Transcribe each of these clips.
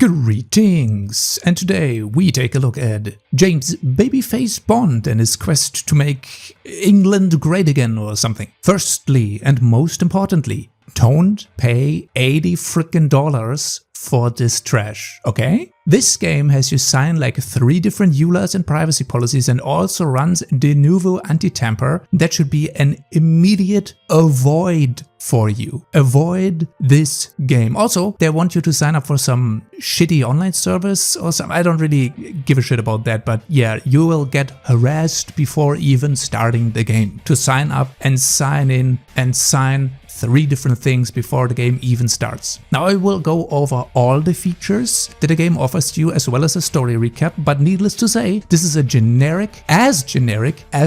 Greetings! And today we take a look at James Babyface Bond and his quest to make England great again or something. Firstly, and most importantly, don't pay $80 frickin' for this trash, okay? This game has you sign like 3 different EULAs and privacy policies and also runs de novo anti-tamper. That should be an immediate avoid for you. Avoid this game. Also, they want you to sign up for some shitty online service or something. I don't really give a shit about that, but yeah, you will get harassed before even starting the game. To sign up and sign in and sign 3 different things before the game even starts. Now I will go over all the features that the game offers you as well as a story recap, but needless to say, this is a generic as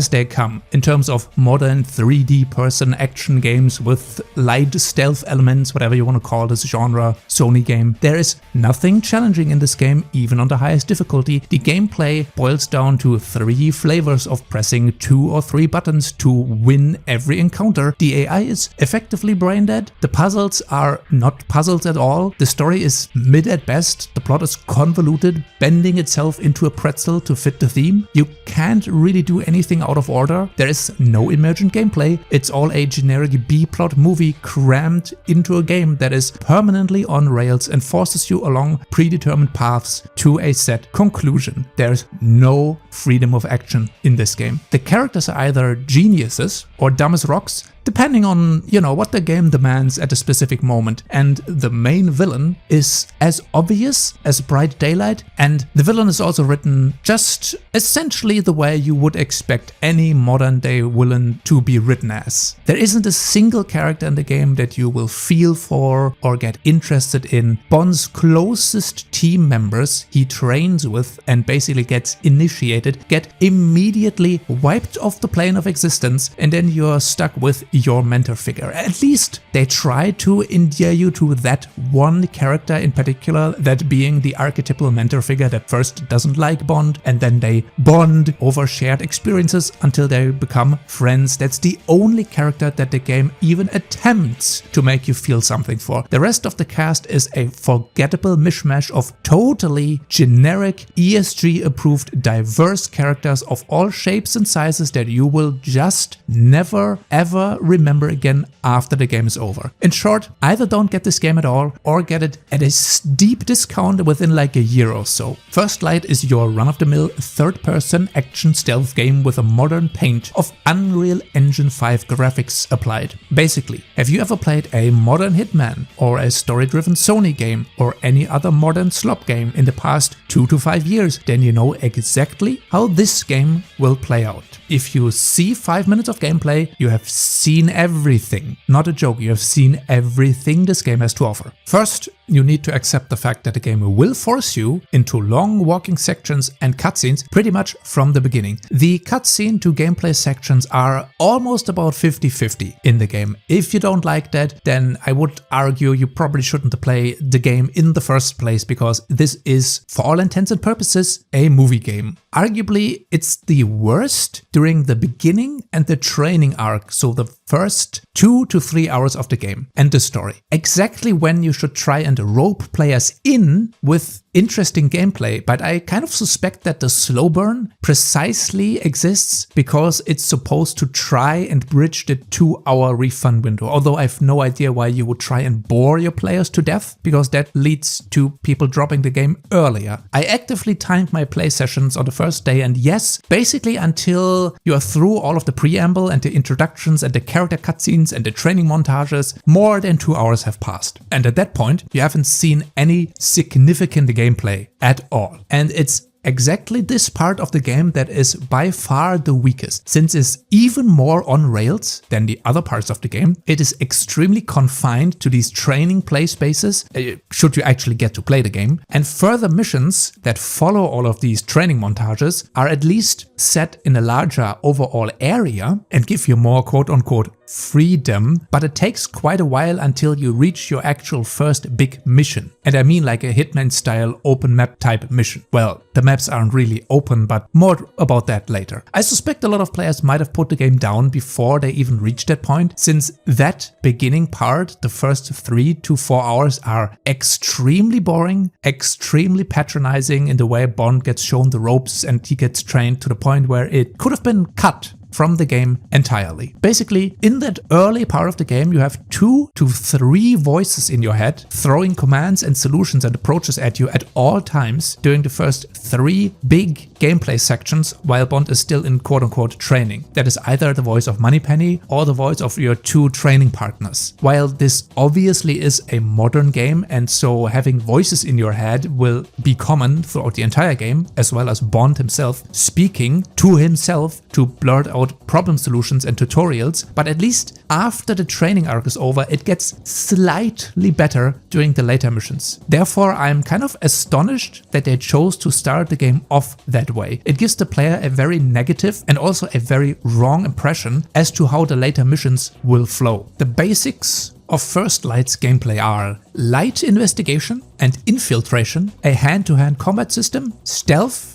they come in terms of modern 3D person action games with light stealth elements, whatever you want to call this genre, Sony game. There is nothing challenging in this game, even on the highest difficulty. The gameplay boils down to 3 flavors of pressing 2 or 3 buttons to win every encounter. The AI is effectively brain dead. The puzzles are not puzzles at all. The story is mid at best. The plot is convoluted, bending itself into a pretzel to fit the theme. You can't really do anything out of order. There is no emergent gameplay. It's all a generic B-plot movie crammed into a game that is permanently on rails and forces you along predetermined paths to a set conclusion. There's no freedom of action in this game. The characters are either geniuses or dumb as rocks, depending on, what the game demands at a specific moment. And the main villain is as obvious as bright daylight, and the villain is also written just essentially the way you would expect any modern day villain to be written as. There isn't a single character in the game that you will feel for or get interested in. Bond's closest team members he trains with and basically gets initiated get immediately wiped off the plane of existence, and then you're stuck with your mentor figure. At least they try to endear you to that one character in particular, that being the archetypal mentor figure that first doesn't like Bond and then they bond over shared experiences until they become friends. That's the only character that the game even attempts to make you feel something for. The rest of the cast is a forgettable mishmash of totally generic ESG approved diverse characters of all shapes and sizes that you will just never ever remember again after the game is over. In short, either don't get this game at all or get it at a steep discount within like a year or so. First Light is your run-of-the-mill third-person action stealth game with a modern paint of Unreal Engine 5 graphics applied. Basically, have you ever played a modern Hitman or a story-driven Sony game or any other modern Slop game in the past 2 to 5 years, then you know exactly how this game will play out. If you see 5 minutes of gameplay, you have seen everything. Not a joke, you have seen everything this game has to offer. First, you need to accept the fact that the game will force you into long walking sections and cutscenes pretty much from the beginning. The cutscene to gameplay sections are almost about 50-50 in the game. If you don't like that, then I would argue you probably shouldn't play the game in the first place, because this is, for all intents and purposes, a movie game. Arguably, it's the worst during the beginning and the training arc, so the first 2 to 3 hours of the game and the story. Exactly when you should try and rope players in with interesting gameplay, but I kind of suspect that the slow burn precisely exists because it's supposed to try and bridge the 2-hour refund window, although I have no idea why you would try and bore your players to death, because that leads to people dropping the game earlier. I actively timed my play sessions on the first day, and yes, basically until you are through all of the preamble and the introductions and the character cutscenes and the training montages, more than 2 hours have passed. And at that point, you haven't seen any significant gameplay at all. And it's exactly this part of the game that is by far the weakest. Since it's even more on rails than the other parts of the game, it is extremely confined to these training play spaces, should you actually get to play the game. And further missions that follow all of these training montages are at least set in a larger overall area and give you more quote-unquote freedom, but it takes quite a while until you reach your actual first big mission. And I mean like a Hitman style open map type mission. Well, the maps aren't really open, but more about that later. I suspect a lot of players might have put the game down before they even reached that point, since that beginning part, the first 3 to 4 hours, are extremely boring, extremely patronizing in the way Bond gets shown the ropes and he gets trained to the point where it could have been cut from the game entirely. Basically, in that early part of the game, you have 2 to 3 voices in your head throwing commands and solutions and approaches at you at all times during the first 3 big gameplay sections while Bond is still in quote-unquote training. That is either the voice of Moneypenny or the voice of your 2 training partners. While this obviously is a modern game, and so having voices in your head will be common throughout the entire game, as well as Bond himself speaking to himself to blurt out problem solutions and tutorials, but at least after the training arc is over, it gets slightly better during the later missions. Therefore, I'm kind of astonished that they chose to start the game off that way. It gives the player a very negative and also a very wrong impression as to how the later missions will flow. The basics of First Light's gameplay are light investigation and infiltration, a hand-to-hand combat system, stealth,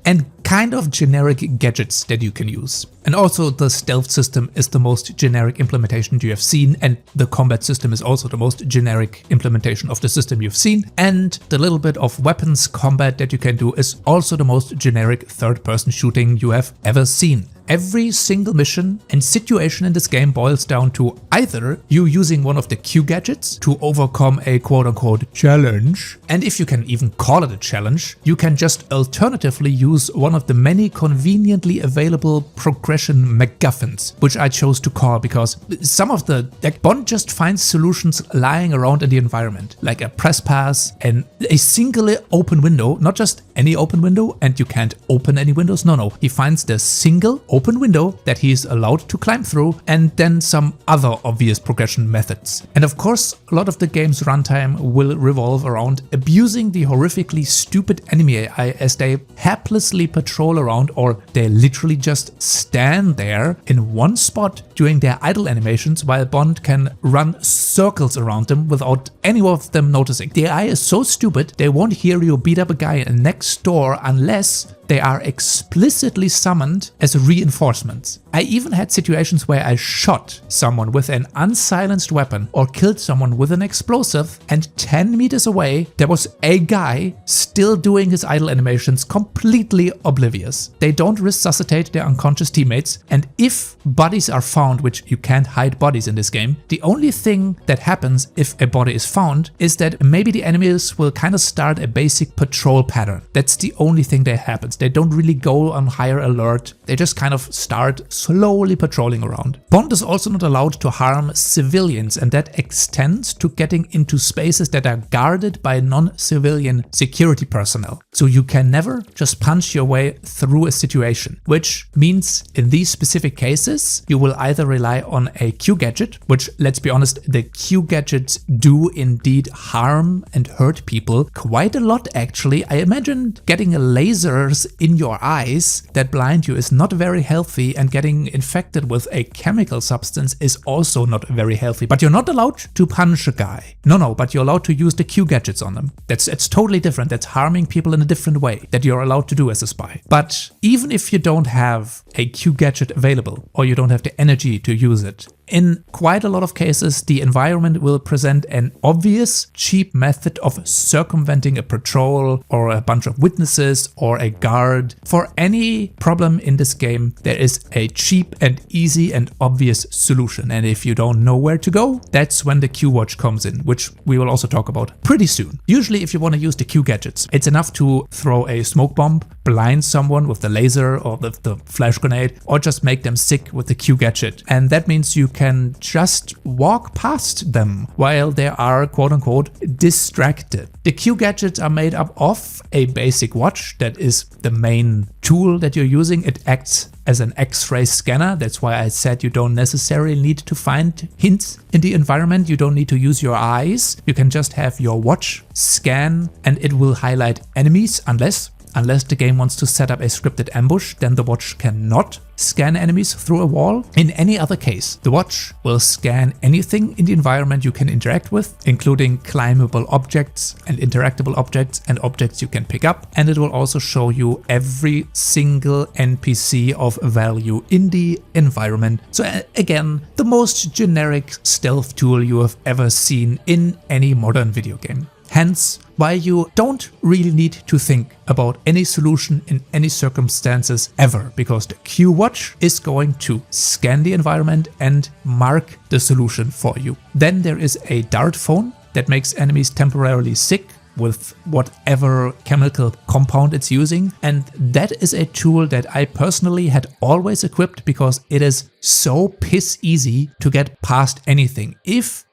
and kind of generic gadgets that you can use. And also the stealth system is the most generic implementation you have seen, and the combat system is also the most generic implementation of the system you've seen, and the little bit of weapons combat that you can do is also the most generic third-person shooting you have ever seen. Every single mission and situation in this game boils down to either you using one of the Q gadgets to overcome a quote-unquote challenge, and if you can even call it a challenge, you can just alternatively use one of the many conveniently available progression MacGuffins, which I chose to call because some of the Bond just finds solutions lying around in the environment, like a press pass and a single open window, not just any open window and you can't open any windows, no, he finds the single open window that he is allowed to climb through, and then some other obvious progression methods. And of course, a lot of the game's runtime will revolve around abusing the horrifically stupid enemy AI as they haplessly patrol around, or they literally just stand there in one spot during their idle animations while Bond can run circles around them without any of them noticing. The AI is so stupid they won't hear you beat up a guy next door unless they are explicitly summoned as reinforcements. I even had situations where I shot someone with an unsilenced weapon or killed someone with an explosive, and 10 meters away there was a guy still doing his idle animations completely oblivious. They don't resuscitate their unconscious teammates, and if bodies are found, which you can't hide bodies in this game, the only thing that happens if a body is found is that maybe the enemies will kind of start a basic patrol pattern. That's the only thing that happens. They don't really go on higher alert, they just kind of start slowly patrolling around. Bond is also not allowed to harm civilians, and that extends to getting into spaces that are guarded by non-civilian security personnel. So you can never just punch your way through a situation, which means in these specific cases, you will either rely on a Q gadget, which, let's be honest, the Q gadgets do indeed harm and hurt people quite a lot actually. I imagine getting lasers in your eyes that blind you is not very healthy, and getting infected with a chemical substance is also not very healthy. But you're not allowed to punch a guy. No, but you're allowed to use the Q gadgets on them. It's totally different. That's harming people in a different way that you're allowed to do as a spy. But even if you don't have a Q gadget available, or you don't have the energy to use it, in quite a lot of cases, the environment will present an obvious, cheap method of circumventing a patrol or a bunch of witnesses or a guard. For any problem in this game, there is a cheap and easy and obvious solution. And if you don't know where to go, that's when the Q watch comes in, which we will also talk about pretty soon. Usually, if you want to use the Q gadgets, it's enough to throw a smoke bomb, blind someone with the laser or the flash grenade, or just make them sick with the Q gadget. And that means you can just walk past them while they are quote-unquote distracted. The Q gadgets are made up of a basic watch that is the main tool that you're using. It acts as an X-ray scanner. That's why I said you don't necessarily need to find hints in the environment. You don't need to use your eyes. You can just have your watch scan and it will highlight enemies, unless Unless the game wants to set up a scripted ambush, then the watch cannot scan enemies through a wall. In any other case, the watch will scan anything in the environment you can interact with, including climbable objects and interactable objects and objects you can pick up, and it will also show you every single NPC of value in the environment. So again, the most generic stealth tool you have ever seen in any modern video game. Hence, why you don't really need to think about any solution in any circumstances ever, because the Q Watch is going to scan the environment and mark the solution for you. Then there is a dart phone that makes enemies temporarily sick with whatever chemical compound it's using, and that is a tool that I personally had always equipped because it is so piss easy to get past anything. If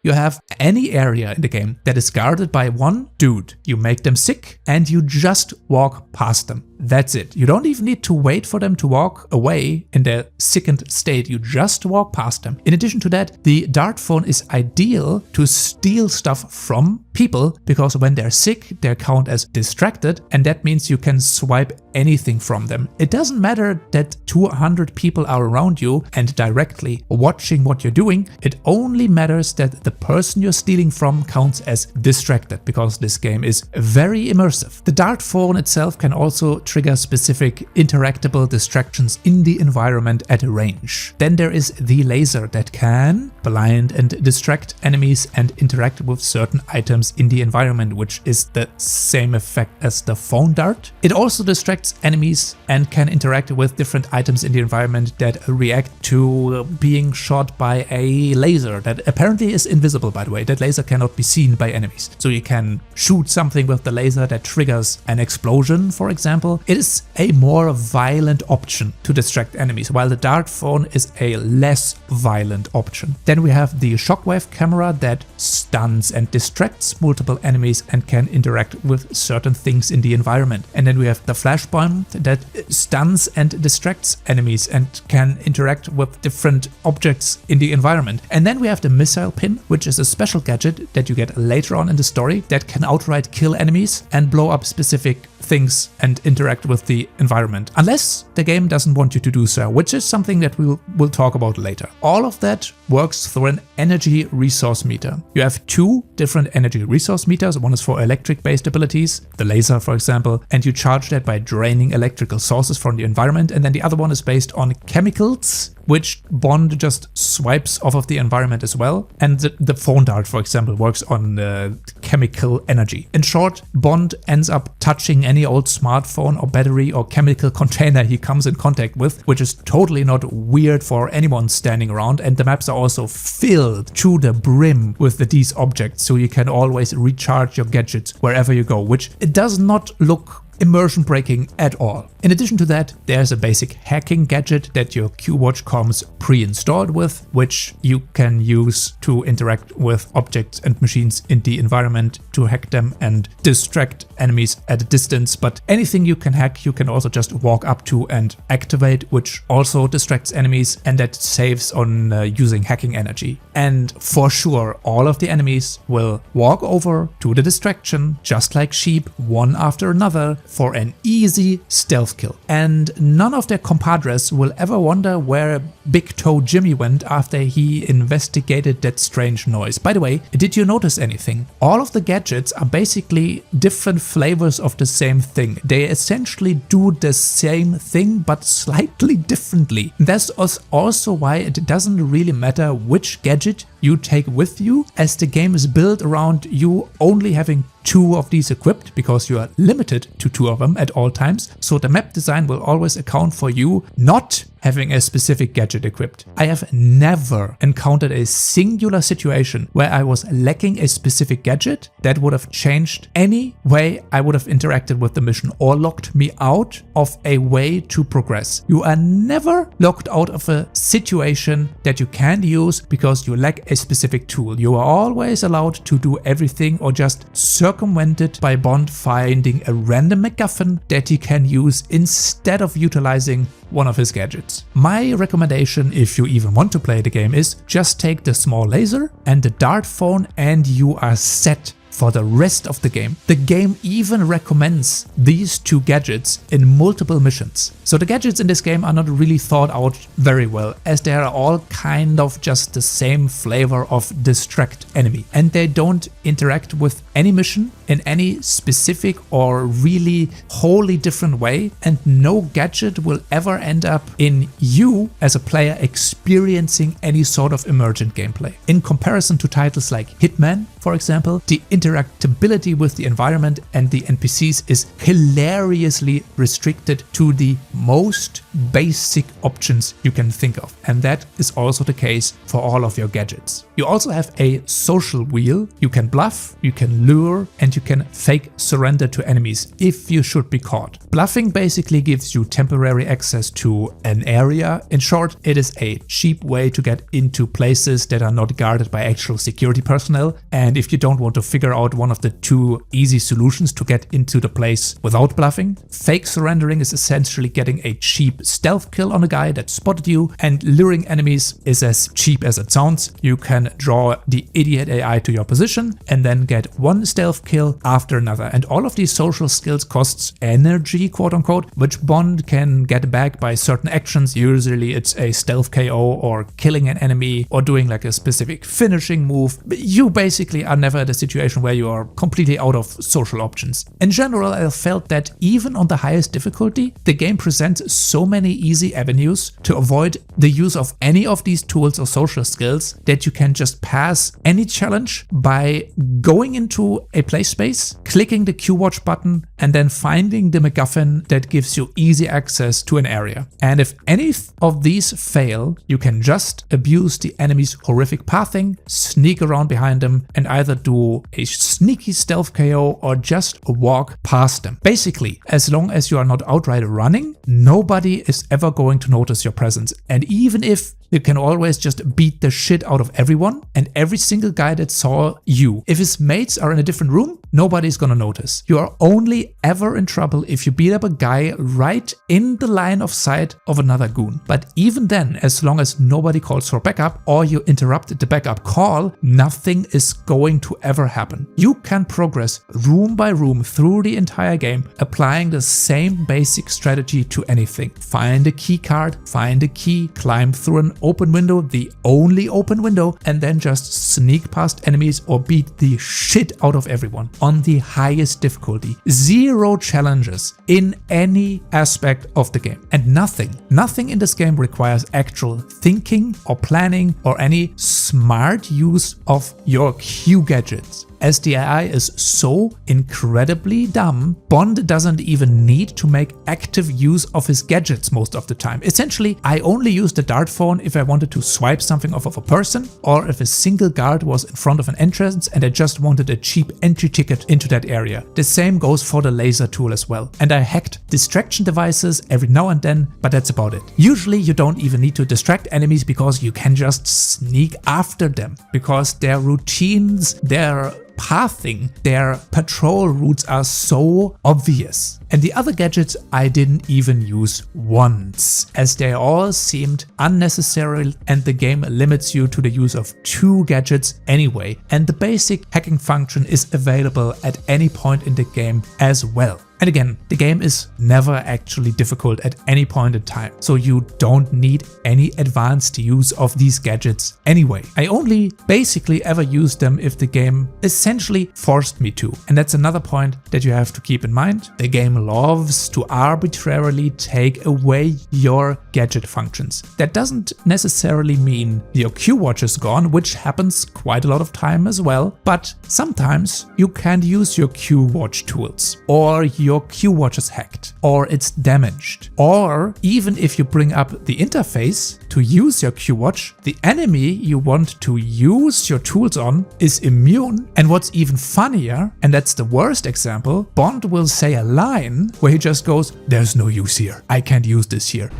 you have any area in the game that is guarded by one dude, you make them sick and you just walk past them. That's it. You don't even need to wait for them to walk away in their sickened state. You just walk past them. In addition to that, the dart phone is ideal to steal stuff from people, because when they're sick, they're counted as distracted, and that means you can swipe anything from them. It doesn't matter that 200 people are around you and directly watching what you're doing. It only matters that the person you're stealing from counts as distracted, because this game is very immersive. The dart phone itself can also trigger specific interactable distractions in the environment at range. Then there is the laser that can blind and distract enemies and interact with certain items in the environment, which is the same effect as the phone dart. It also distracts enemies and can interact with different items in the environment that react to being shot by a laser that apparently is invisible, by the way. That laser cannot be seen by enemies. So you can shoot something with the laser that triggers an explosion, for example. It is a more violent option to distract enemies, while the dart phone is a less violent option. Then we have the shockwave camera that stuns and distracts multiple enemies and can interact with certain things in the environment. And then we have the flashbomb that stuns and distracts enemies and can interact with different objects in the environment. And then we have the missile pin, which is a special gadget that you get later on in the story that can outright kill enemies and blow up specific things and interact with the environment, unless the game doesn't want you to do so, which is something that we'll talk about later. All of that works through an energy resource meter. You have two different energy resource meters. One is for electric based abilities, the laser for example, and you charge that by draining electrical sources from the environment, and then the other one is based on chemicals, which Bond just swipes off of the environment as well. And the phone dart, for example, works on chemical energy. In short, Bond ends up touching any old smartphone or battery or chemical container he comes in contact with, which is totally not weird for anyone standing around. And the maps are also filled to the brim with these objects, so you can always recharge your gadgets wherever you go, which it does not look immersion breaking at all. In addition to that, there's a basic hacking gadget that your Q Watch comes pre-installed with, which you can use to interact with objects and machines in the environment to hack them and distract enemies at a distance. But anything you can hack, you can also just walk up to and activate, which also distracts enemies, and that saves on using hacking energy. And for sure, all of the enemies will walk over to the distraction, just like sheep, one after another, for an easy stealth kill. And none of their compadres will ever wonder where Big Toe Jimmy went after he investigated that strange noise. By the way, did you notice anything? All of the gadgets are basically different flavors of the same thing. They essentially do the same thing but slightly differently. That's also why it doesn't really matter which gadget you take with you, as the game is built around you only having two of these equipped, because you are limited to two of them at all times. So the map design will always account for you not having a specific gadget equipped. I have never encountered a singular situation where I was lacking a specific gadget that would have changed any way I would have interacted with the mission or locked me out of a way to progress. You are never locked out of a situation that you can't use because you lack a specific tool. You are always allowed to do everything or just circumvent it by Bond finding a random MacGuffin that he can use instead of utilizing one of his gadgets. My recommendation, if you even want to play the game, is just take the small laser and the dart phone and you are set for the rest of the game. The game even recommends these two gadgets in multiple missions. So the gadgets in this game are not really thought out very well, as they are all kind of just the same flavor of distract enemy, and they don't interact with any mission in any specific or really wholly different way, and no gadget will ever end up in you as a player experiencing any sort of emergent gameplay. In comparison to titles like Hitman, for example, the interactability with the environment and the NPCs is hilariously restricted to the most basic options you can think of, and that is also the case for all of your gadgets. You also have a social wheel. You can bluff, you can lure, and you can fake surrender to enemies if you should be caught. Bluffing basically gives you temporary access to an area. In short, it is a cheap way to get into places that are not guarded by actual security personnel, and if you don't want to figure out one of the two easy solutions to get into the place without bluffing, fake surrendering is essentially getting a cheap stealth kill on a guy that spotted you, and luring enemies is as cheap as it sounds. You can draw the idiot AI to your position and then get one stealth kill after another, and all of these social skills costs energy, quote unquote, which Bond can get back by certain actions. Usually it's a stealth KO or killing an enemy or doing like a specific finishing move. But you basically are never at a situation where you are completely out of social options. In general, I felt that even on the highest difficulty, the game presents so many easy avenues to avoid the use of any of these tools or social skills that you can just pass any challenge by going into a play space, clicking the Q watch button, and then finding the MacGuffin that gives you easy access to an area. And if any of these fail, you can just abuse the enemy's horrific pathing, sneak around behind them, and either do a sneaky stealth KO or just walk past them. Basically, as long as you are not outright running, nobody is ever going to notice your presence. And even if you can always just beat the shit out of everyone and every single guy that saw you. If his mates are in a different room, nobody's gonna notice. You are only ever in trouble if you beat up a guy right in the line of sight of another goon. But even then, as long as nobody calls for backup or you interrupt the backup call, nothing is going to ever happen. You can progress room by room through the entire game, applying the same basic strategy to anything. Find a key card, find a key, climb through an open window, the only open window, and then just sneak past enemies or beat the shit out of everyone on the highest difficulty. 0 challenges in any aspect of the game. And nothing in this game requires actual thinking or planning or any smart use of your Q gadgets. As the AI is so incredibly dumb, Bond doesn't even need to make active use of his gadgets most of the time. Essentially, I only use the dart phone if I wanted to swipe something off of a person, or if a single guard was in front of an entrance and I just wanted a cheap entry ticket into that area. The same goes for the laser tool as well. And I hacked distraction devices every now and then, but that's about it. Usually you don't even need to distract enemies because you can just sneak after them, because their routines, their pathing, their patrol routes are so obvious. And the other gadgets I didn't even use once, as they all seemed unnecessary, and the game limits you to the use of 2 gadgets anyway, and the basic hacking function is available at any point in the game as well. And again, the game is never actually difficult at any point in time, so you don't need any advanced use of these gadgets anyway. I only basically ever used them if the game essentially forced me to. And that's another point that you have to keep in mind. The game loves to arbitrarily take away your gadget functions. That doesn't necessarily mean your Q watch is gone, which happens quite a lot of time as well, but sometimes you can't use your Q watch tools, or your Q watch is hacked, or it's damaged, or even if you bring up the interface to use your Q watch, the enemy you want to use your tools on is immune. And what's even funnier, and that's the worst example, Bond will say a line where he just goes, "There's no use here. I can't use this here."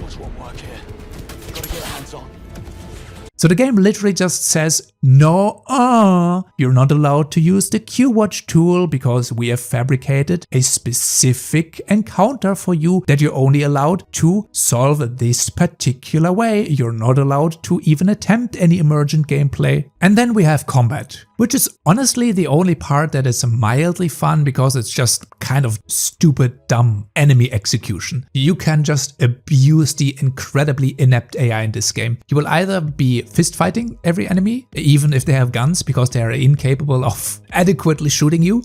Watch won't work here. Gotta get hands on. So the game literally just says, no, you're not allowed to use the Q-Watch tool because we have fabricated a specific encounter for you that you're only allowed to solve this particular way. You're not allowed to even attempt any emergent gameplay. And then we have combat, which is honestly the only part that is mildly fun because it's just kind of stupid, dumb enemy execution. You can just abuse the incredibly inept AI in this game. You will either be fist fighting every enemy, even if they have guns, because they are incapable of adequately shooting you,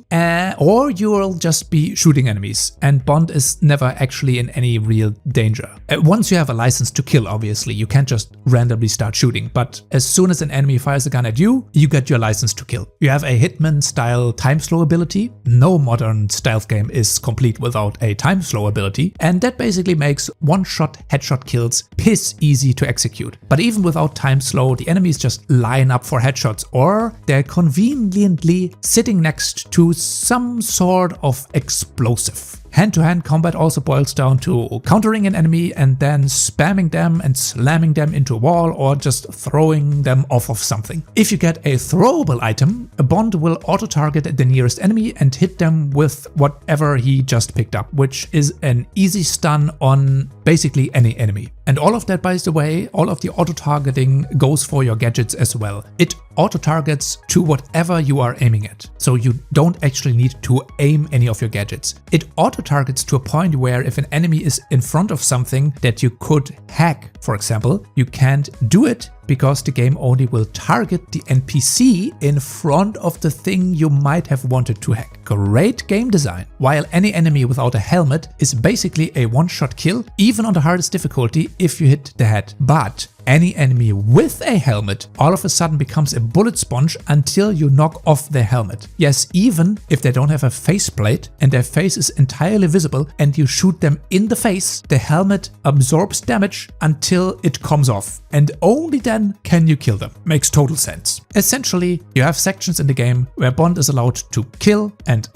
or you will just be shooting enemies, and Bond is never actually in any real danger. Once you have a license to kill, obviously, you can't just randomly start shooting, but as soon as an enemy fires a gun at you, you get your license to kill. You have a Hitman-style time slow ability. No modern stealth game is complete without a time slow ability, and that basically makes one-shot headshot kills piss easy to execute. But even without time slow, the enemies just line up for headshots, or they're conveniently sitting next to some sort of explosive. Hand-to-hand combat also boils down to countering an enemy and then spamming them and slamming them into a wall or just throwing them off of something. If you get a throwable item, a Bond will auto-target the nearest enemy and hit them with whatever he just picked up, which is an easy stun on basically any enemy. And all of that, by the way, all of the auto-targeting goes for your gadgets as well. It auto-targets to whatever you are aiming at, so you don't actually need to aim any of your gadgets. It auto-targets to a point where if an enemy is in front of something that you could hack, for example, you can't do it because the game only will target the NPC in front of the thing you might have wanted to hack. Great game design. While any enemy without a helmet is basically a one-shot kill, even on the hardest difficulty if you hit the head. But any enemy with a helmet all of a sudden becomes a bullet sponge until you knock off their helmet. Yes, even if they don't have a faceplate and their face is entirely visible and you shoot them in the face, the helmet absorbs damage until it comes off. And only then can you kill them. Makes total sense. Essentially, you have sections in the game where Bond is allowed to kill and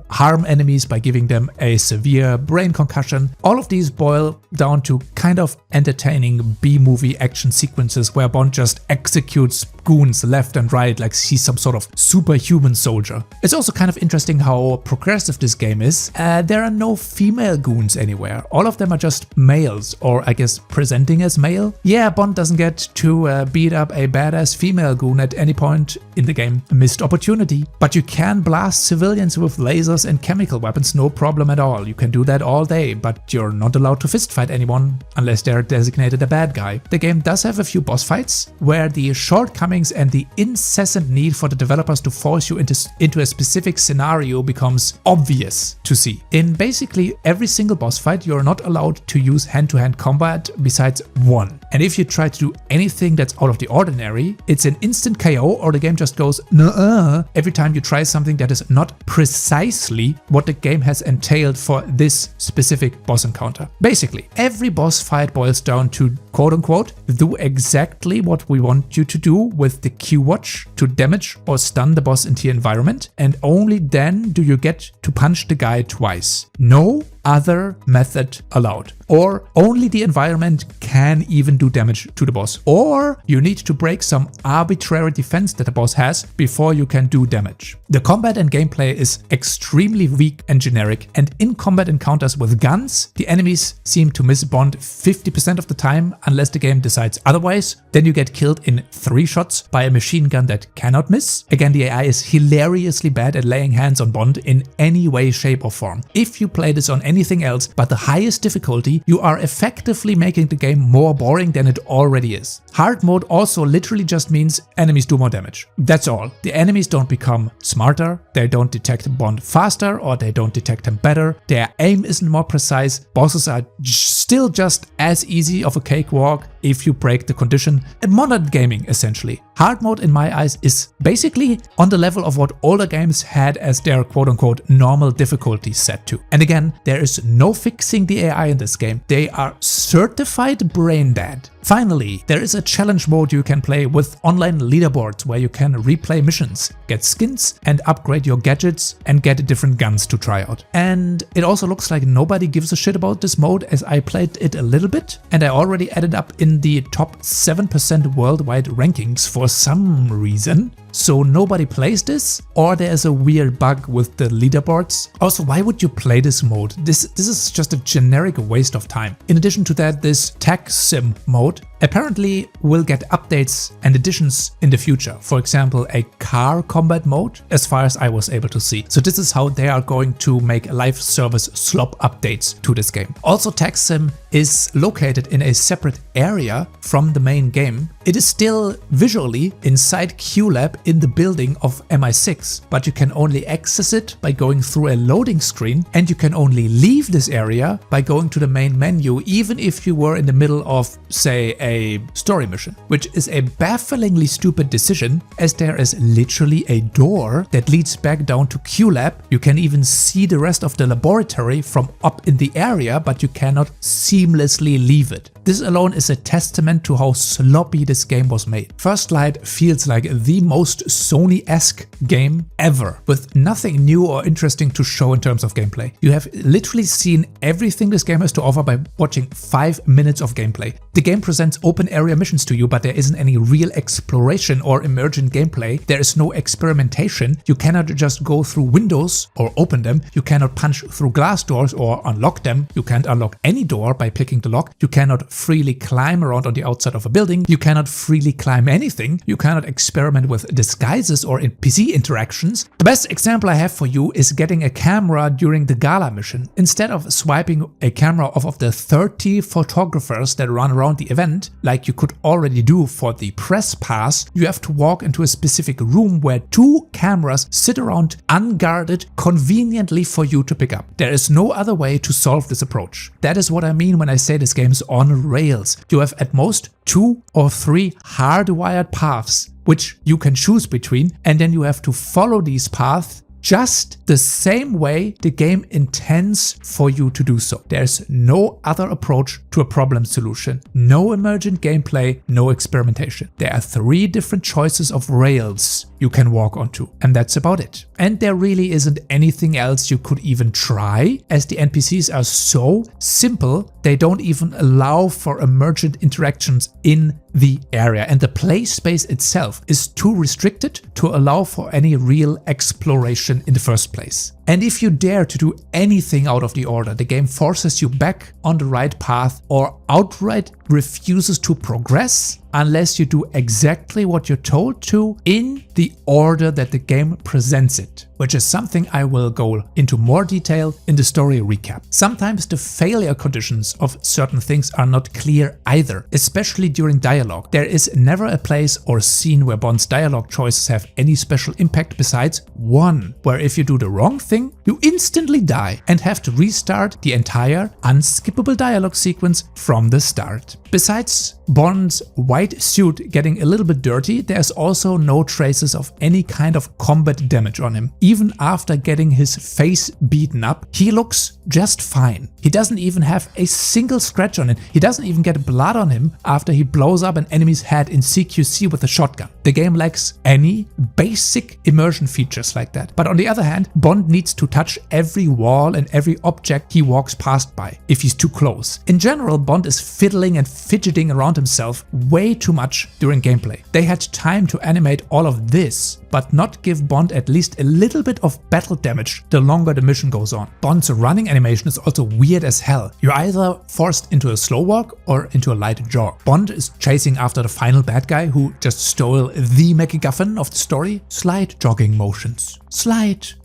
harm enemies by giving them a severe brain concussion. All of these boil down to kind of entertaining B-movie action sequences where Bond just executes goons left and right like he's some sort of superhuman soldier. It's also kind of interesting how progressive this game is. There are no female goons anywhere. All of them are just males, or I guess presenting as male. Yeah, Bond doesn't get to beat up a badass female goon at any point in the game. A missed opportunity. But you can blast civilians with lasers and chemical weapons, no problem at all. You can do that all day, but you're not allowed to fistfight anyone unless they're designated a bad guy. The game does have a few boss fights where the shortcomings and the incessant need for the developers to force you into a specific scenario becomes obvious to see. In basically every single boss fight, you're not allowed to use hand-to-hand combat besides one. And if you try to do anything that's out of the ordinary, it's an instant KO, or the game just goes nuh-uh every time you try something that is not precisely what the game has entailed for this specific boss encounter. Basically, every boss fight boils down to quote-unquote do exactly what we want you to do with the Q-Watch to damage or stun the boss into the environment, and only then do you get to punch the guy twice. No other method allowed. Or only the environment can even do damage to the boss. Or you need to break some arbitrary defense that the boss has before you can do damage. The combat and gameplay is extremely weak and generic, and in combat encounters with guns, the enemies seem to miss Bond 50% of the time unless the game decides otherwise. Then you get killed in 3 shots by a machine gun that cannot miss. Again, the AI is hilariously bad at laying hands on Bond in any way, shape or form. If you play this on anything else but the highest difficulty, you are effectively making the game more boring than it already is. Hard mode also literally just means enemies do more damage. That's all. The enemies don't become smarter, they don't detect Bond faster, or they don't detect him better, their aim isn't more precise, bosses are still just as easy of a cakewalk if you break the condition. Modern gaming, essentially. Hard mode in my eyes is basically on the level of what older games had as their quote-unquote normal difficulty set to. And again, there is no fixing the AI in this game. They are certified brain dead. Finally, there is a challenge mode you can play with online leaderboards where you can replay missions, get skins and upgrade your gadgets and get different guns to try out. And it also looks like nobody gives a shit about this mode, as I played it a little bit and I already ended up in the top 7% worldwide rankings for some reason. So nobody plays this, or there's a weird bug with the leaderboards. Also, why would you play this mode? This is just a generic waste of time. In addition to that, this tag sim mode apparently will get updates and additions in the future. For example, a car combat mode, as far as I was able to see. So this is how they are going to make live service Slop updates to this game. Also, tag sim is located in a separate area from the main game. It is still visually inside QLab in the building of MI6, but you can only access it by going through a loading screen, and you can only leave this area by going to the main menu, even if you were in the middle of, say, a story mission, which is a bafflingly stupid decision, as there is literally a door that leads back down to QLab. You can even see the rest of the laboratory from up in the area, but you cannot seamlessly leave it. This alone is a testament to how sloppy this game was made. First Light feels like the most Sony-esque game ever, with nothing new or interesting to show in terms of gameplay. You have literally seen everything this game has to offer by watching 5 minutes of gameplay. The game presents open area missions to you, but there isn't any real exploration or emergent gameplay. There is no experimentation. You cannot just go through windows or open them. You cannot punch through glass doors or unlock them. You can't unlock any door by picking the lock. You cannot freely climb around on the outside of a building. You cannot freely climb anything. You cannot experiment with disguises or NPC interactions. The best example I have for you is getting a camera during the gala mission. Instead of swiping a camera off of the 30 photographers that run around the event, like you could already do for the press pass, you have to walk into a specific room where 2 cameras sit around unguarded conveniently for you to pick up. There is no other way to solve this approach. That is what I mean when I say this game is on rails. You have at most 2 or 3 hardwired paths which you can choose between, and then you have to follow these paths just the same way the game intends for you to do so. There's no other approach to a problem solution. No emergent gameplay, no experimentation. There are 3 different choices of rails you can walk onto, and that's about it. And there really isn't anything else you could even try, as the NPCs are so simple, they don't even allow for emergent interactions in the area, and the play space itself is too restricted to allow for any real exploration in the first place. And if you dare to do anything out of the order, the game forces you back on the right path or outright refuses to progress unless you do exactly what you're told to in the order that the game presents it, which is something I will go into more detail in the story recap. Sometimes the failure conditions of certain things are not clear either, especially during dialogue. There is never a place or scene where Bond's dialogue choices have any special impact besides one, where if you do the wrong thing, you instantly die and have to restart the entire unskippable dialogue sequence from the start. Besides Bond's white suit getting a little bit dirty, there's also no traces of any kind of combat damage on him. Even after getting his face beaten up, he looks just fine. He doesn't even have a single scratch on it. He doesn't even get blood on him after he blows up an enemy's head in CQC with a shotgun. The game lacks any basic immersion features like that. But on the other hand, Bond needs to touch every wall and every object he walks past by if he's too close. In general, Bond is fiddling and fidgeting around himself way too much during gameplay. They had time to animate all of this, but not give Bond at least a little bit of battle damage the longer the mission goes on. Bond's running animation is also weird as hell. You're either forced into a slow walk or into a light jog. Bond is chasing after the final bad guy who just stole the MacGuffin of the story. Slight jogging motions. Slight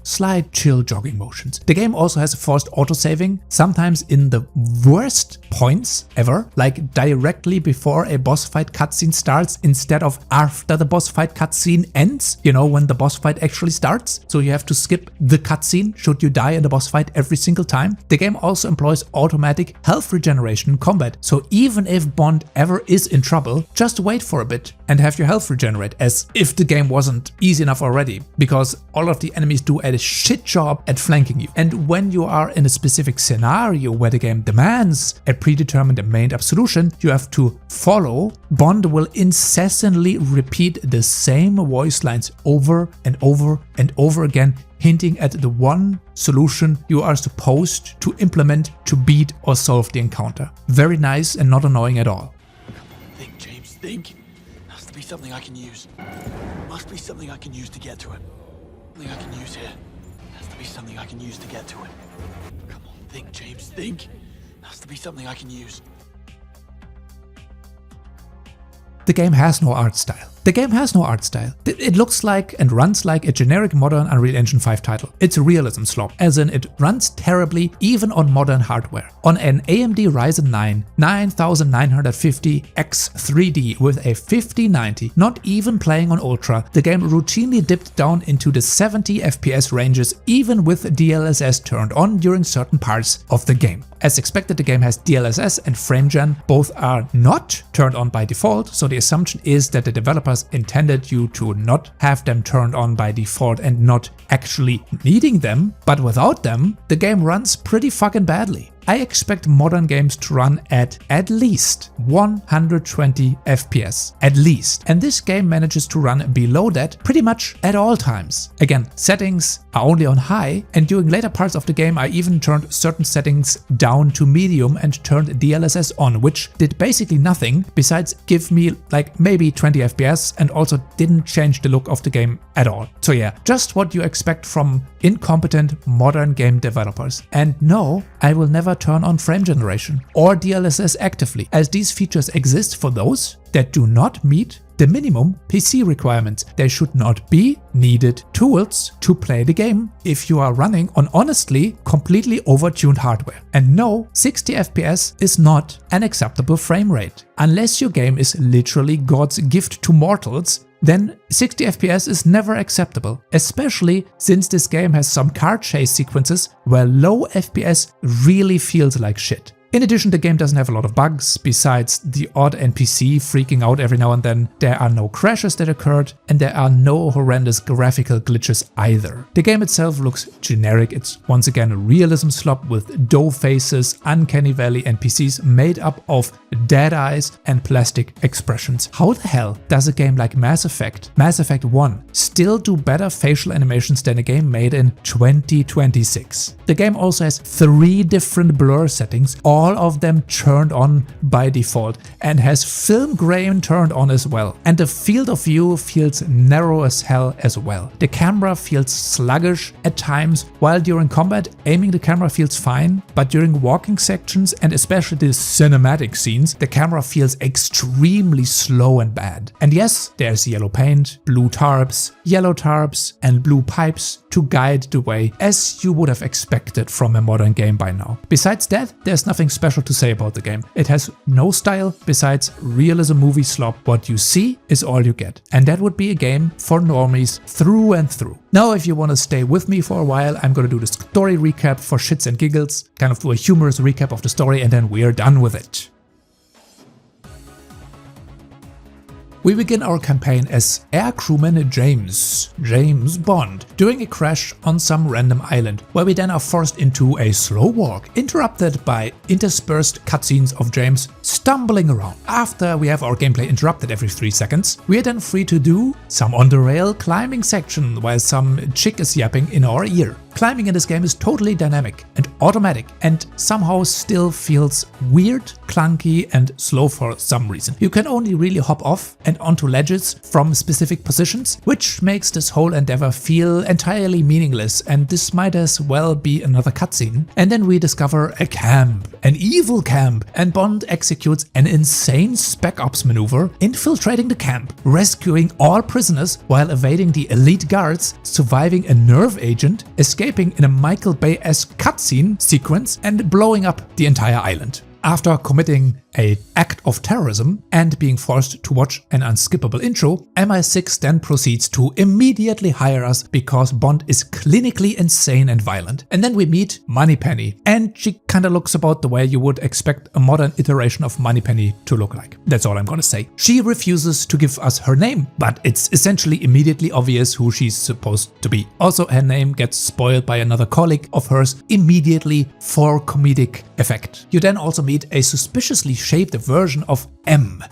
chill jogging motions. The game also has forced autosaving, sometimes in the worst points ever, like directly before a boss fight cutscene starts instead of after the boss fight cutscene ends, you know, when the boss fight actually starts. So you have to skip the cutscene should you die in the boss fight every single time. The game also employs automatic health regeneration in combat, so even if Bond ever is in trouble, just wait for a bit and have your health regenerate, as if the game wasn't easy enough already, because all of of the enemies do a shit job at flanking you. And when you are in a specific scenario where the game demands a predetermined and made up solution you have to follow, Bond will incessantly repeat the same voice lines over and over and over again, hinting at the one solution you are supposed to implement to beat or solve the encounter. Very nice and not annoying at all. Think, James, think. Has to be something I can use. Must be something I can use to get to it. Something I can use here. Has to be something I can use to get to it. Come on, think, James, think. Has to be something I can use. The game has no art style. The game has no art style. It looks like and runs like a generic modern Unreal Engine 5 title. It's a realism slop, as in it runs terribly even on modern hardware. On an AMD Ryzen 9 9950X 3D with a 5090, not even playing on Ultra, the game routinely dipped down into the 70 FPS ranges even with DLSS turned on during certain parts of the game. As expected, the game has DLSS and FrameGen. Both are not turned on by default, so the assumption is that the developers intended you to not have them turned on by default and not actually needing them, but without them, the game runs pretty fucking badly. I expect modern games to run at least 120 FPS, at least. And this game manages to run below that pretty much at all times. Again, settings are only on high, and during later parts of the game I even turned certain settings down to medium and turned DLSS on, which did basically nothing besides give me like maybe 20 FPS and also didn't change the look of the game at all. So yeah, just what you expect from incompetent modern game developers. And no, I will never turn on frame generation or DLSS actively, as these features exist for those that do not meet the minimum PC requirements. They should not be needed tools to play the game if you are running on honestly completely overtuned hardware. And no, 60 FPS is not an acceptable frame rate. Unless your game is literally God's gift to mortals, then 60 FPS is never acceptable, especially since this game has some car chase sequences where low FPS really feels like shit. In addition, the game doesn't have a lot of bugs. Besides the odd NPC freaking out every now and then, there are no crashes that occurred, and there are no horrendous graphical glitches either. The game itself looks generic. It's once again a realism slop with dough faces, uncanny valley NPCs made up of dead eyes and plastic expressions. How the hell does a game like Mass Effect 1 still do better facial animations than a game made in 2026? The game also has 3 different blur settings, all of them turned on by default, and has film grain turned on as well. And the field of view feels narrow as hell as well. The camera feels sluggish at times, while during combat aiming the camera feels fine, but during walking sections and especially the cinematic scenes, the camera feels extremely slow and bad. And yes, there's yellow paint, blue tarps, yellow tarps and blue pipes to guide the way, as you would have expected from a modern game by now. Besides that, there's nothing special to say about the game. It has no style besides realism movie slop. What you see is all you get. And that would be a game for normies through and through. Now, if you want to stay with me for a while, I'm going to do the story recap for shits and giggles, kind of do a humorous recap of the story, and then we're done with it. We begin our campaign as air crewman James Bond, during a crash on some random island, where we then are forced into a slow walk, interrupted by interspersed cutscenes of James stumbling around. After we have our gameplay interrupted every 3 seconds, we are then free to do some on-the-rail climbing section while some chick is yapping in our ear. Climbing in this game is totally dynamic and automatic, and somehow still feels weird, clunky and slow for some reason. You can only really hop off and onto ledges from specific positions, which makes this whole endeavor feel entirely meaningless, and this might as well be another cutscene. And then we discover a camp, an evil camp, and Bond executes an insane spec ops maneuver, infiltrating the camp, rescuing all prisoners while evading the elite guards, surviving a nerve agent, escaping in a Michael Bay-esque cutscene sequence, and blowing up the entire island. After committing an act of terrorism and being forced to watch an unskippable intro, MI6 then proceeds to immediately hire us because Bond is clinically insane and violent. And then we meet Moneypenny, and she kinda looks about the way you would expect a modern iteration of Moneypenny to look like. That's all I'm gonna say. She refuses to give us her name, but it's essentially immediately obvious who she's supposed to be. Also, her name gets spoiled by another colleague of hers immediately for comedic effect. You then also meet a suspiciously shaped version of M.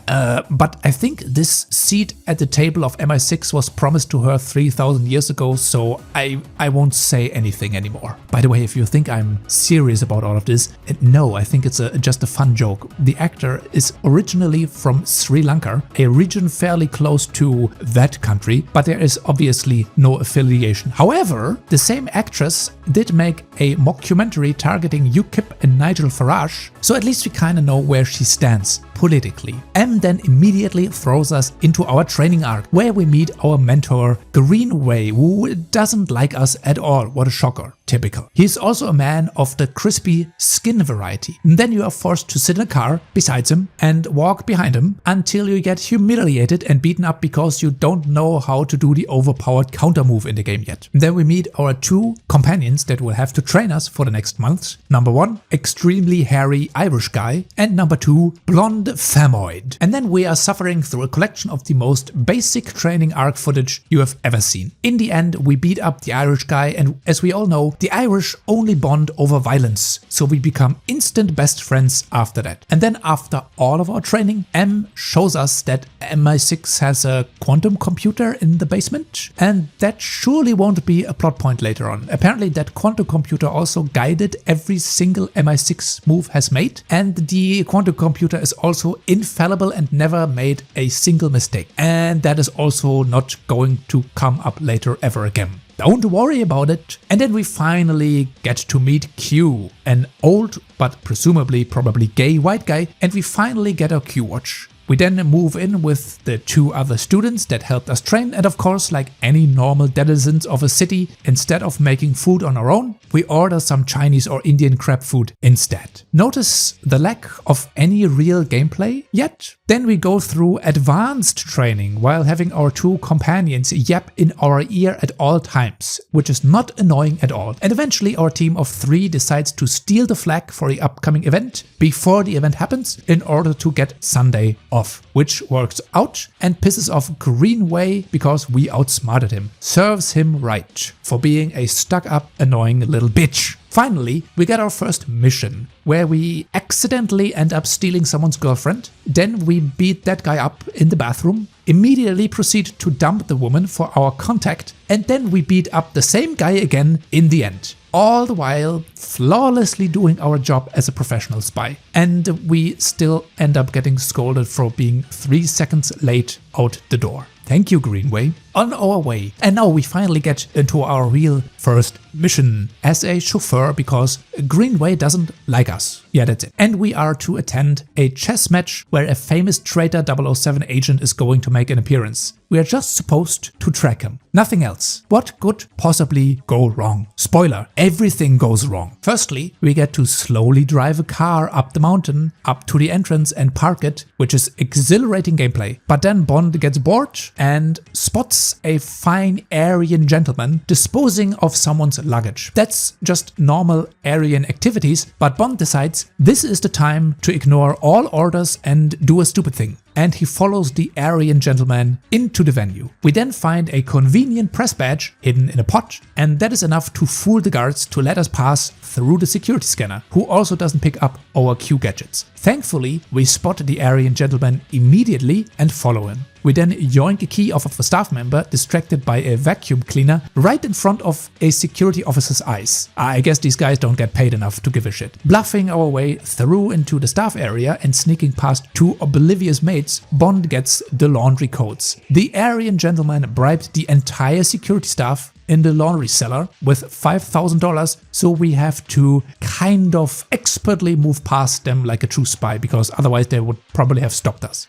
But I think this seat at the table of MI6 was promised to her 3,000 years ago, so I won't say anything anymore. By the way, if you think I'm serious about all of this, no, I think it's just a fun joke. The actor is originally from Sri Lanka, a region fairly close to that country, but there is obviously no affiliation. However, the same actress did make a mockumentary targeting UKIP and Nigel Farage, so at least we kinda know where she stands politically. M then immediately throws us into our training arc, where we meet our mentor Greenway, who doesn't like us at all. What a shocker. Typical. He's also a man of the crispy skin variety. And then you are forced to sit in a car besides him and walk behind him until you get humiliated and beaten up because you don't know how to do the overpowered counter move in the game yet. And then we meet our two companions that will have to train us for the next months. Number one, extremely hairy Irish guy, and number two, blonde famoid. And then we are suffering through a collection of the most basic training arc footage you have ever seen. In the end, we beat up the Irish guy, and as we all know, the Irish only bond over violence, so we become instant best friends after that. And then after all of our training, M shows us that MI6 has a quantum computer in the basement, and that surely won't be a plot point later on. Apparently that quantum computer also guided every single MI6 move has made, and the quantum computer is also infallible and never made a single mistake. And that is also not going to come up later ever again. Don't worry about it. And then we finally get to meet Q, an old but presumably probably gay white guy, and we finally get our Q watch. We then move in with the two other students that helped us train, and of course, like any normal denizens of a city, instead of making food on our own, we order some Chinese or Indian crab food instead. Notice the lack of any real gameplay yet? Then we go through advanced training while having our two companions yap in our ear at all times, which is not annoying at all. And eventually our team of 3 decides to steal the flag for the upcoming event before the event happens in order to get Sunday off, which works out and pisses off Greenway because we outsmarted him. Serves him right for being a stuck-up, annoying little bitch. Finally, we get our first mission, where we accidentally end up stealing someone's girlfriend. Then we beat that guy up in the bathroom, immediately proceed to dump the woman for our contact, and then we beat up the same guy again in the end. All the while flawlessly doing our job as a professional spy. And we still end up getting scolded for being 3 seconds late out the door. Thank you, Greenway. On our way. And now we finally get into our real first mission as a chauffeur because Greenway doesn't like us. Yeah, that's it. And we are to attend a chess match where a famous traitor 007 agent is going to make an appearance. We are just supposed to track him. Nothing else. What could possibly go wrong? Spoiler, everything goes wrong. Firstly, we get to slowly drive a car up the mountain, up to the entrance and park it, which is exhilarating gameplay. But then Bond gets bored and spots a fine Aryan gentleman disposing of someone's luggage. That's just normal Aryan activities, but Bond decides this is the time to ignore all orders and do a stupid thing. And he follows the Aryan gentleman into the venue. We then find a convenient press badge hidden in a pot, and that is enough to fool the guards to let us pass through the security scanner, who also doesn't pick up our Q gadgets. Thankfully, we spot the Aryan gentleman immediately and follow him. We then yoink a key off of a staff member distracted by a vacuum cleaner right in front of a security officer's eyes. I guess these guys don't get paid enough to give a shit. Bluffing our way through into the staff area and sneaking past 2 oblivious mates, Bond gets the laundry codes. The Aryan gentleman bribed the entire security staff in the laundry cellar with $5,000, so we have to kind of expertly move past them like a true spy, because otherwise they would probably have stopped us.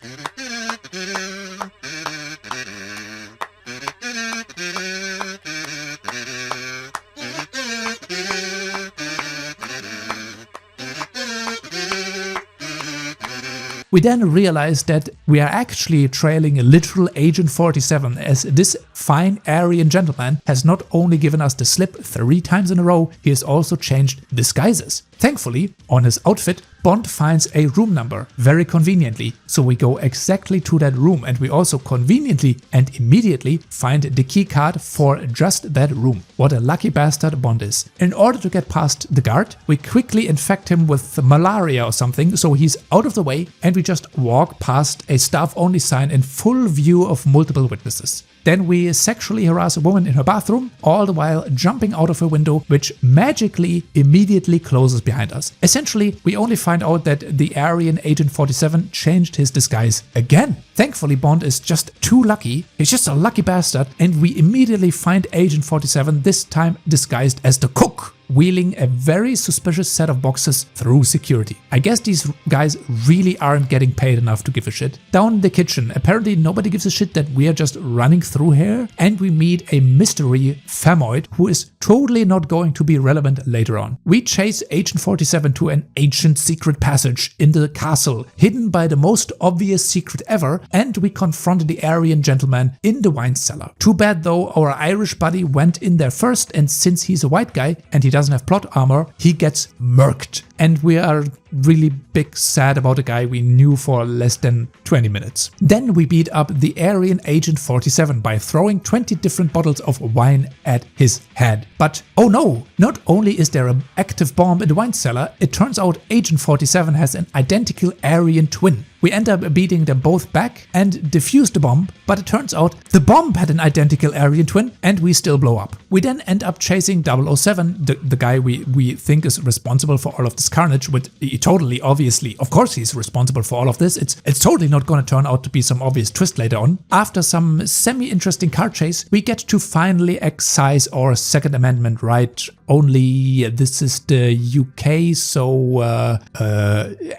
We then realize that we are actually trailing a literal Agent 47, as this fine Aryan gentleman has not only given us the slip 3 times in a row, he has also changed disguises. Thankfully, on his outfit, Bond finds a room number, very conveniently, so we go exactly to that room, and we also conveniently and immediately find the key card for just that room. What a lucky bastard Bond is. In order to get past the guard, we quickly infect him with malaria or something, so he's out of the way, and we just walk past a staff-only sign in full view of multiple witnesses. Then we sexually harass a woman in her bathroom, all the while jumping out of her window, which magically immediately closes behind us. Essentially, we only find out that the Aryan Agent 47 changed his disguise again. Thankfully, Bond is just too lucky. He's just a lucky bastard, and we immediately find Agent 47, this time disguised as the cook, wheeling a very suspicious set of boxes through security. I guess these guys really aren't getting paid enough to give a shit. Down in the kitchen, apparently nobody gives a shit that we are just running through here, and we meet a mystery Famoid who is totally not going to be relevant later on. We chase Agent 47 to an ancient secret passage in the castle, hidden by the most obvious secret ever, and we confront the Aryan gentleman in the wine cellar. Too bad though, our Irish buddy went in there first, and since he's a white guy and he doesn't have plot armor, he gets murked. And we are really big sad about a guy we knew for less than 20 minutes. Then we beat up the Aryan Agent 47 by throwing 20 different bottles of wine at his head. But oh no, not only is there an active bomb in the wine cellar, it turns out Agent 47 has an identical Aryan twin. We end up beating them both back and defuse the bomb, but it turns out the bomb had an identical Aryan twin and we still blow up. We then end up chasing 007, the guy we think is responsible for all of this carnage, with totally obviously, of course he's responsible for all of this. It's totally not going to turn out to be some obvious twist later on. After some semi-interesting car chase, we get to finally excise our Second Amendment right. Only this is the UK, so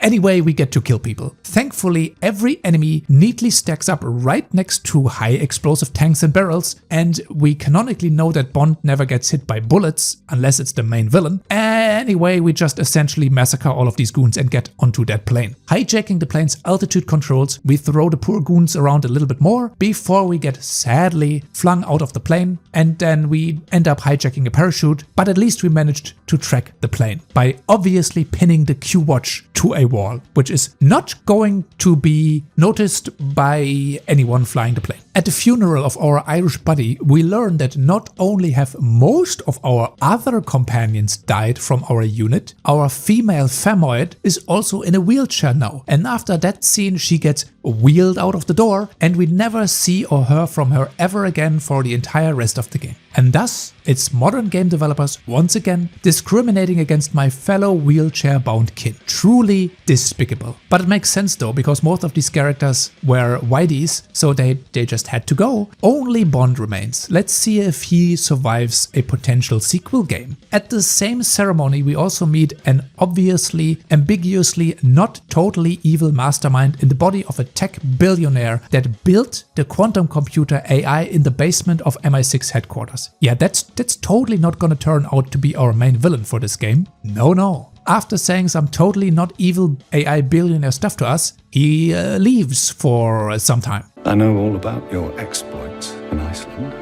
anyway, we get to kill people. Thankfully, every enemy neatly stacks up right next to high explosive tanks and barrels, and we canonically know that Bond never gets hit by bullets, unless it's the main villain. Anyway, we just essentially massacre all of these goons and get onto that plane. Hijacking the plane's altitude controls, we throw the poor goons around a little bit more before we get sadly flung out of the plane, and then we end up hijacking a parachute, but at least we managed to track the plane by obviously pinning the Q watch to a wall, which is not going to be noticed by anyone flying the plane. At the funeral of our Irish buddy, we learn that not only have most of our other companions died from our unit, our female Famoid is also in a wheelchair now. And after that scene, she gets wheeled out of the door, and we never see or hear from her ever again for the entire rest of the game. And thus, it's modern game developers once again discriminating against my fellow wheelchair-bound kin. Truly despicable. But it makes sense though, because most of these characters were whiteys, so they just had to go. Only Bond remains. Let's see if he survives a potential sequel game. At the same ceremony, we also meet an obviously, ambiguously not totally evil mastermind in the body of a tech billionaire that built the quantum computer AI in the basement of MI6 headquarters. Yeah, that's totally not gonna turn out to be our main villain for this game. No. After saying some totally not evil AI billionaire stuff to us, he leaves for some time. I know all about your exploits in Iceland.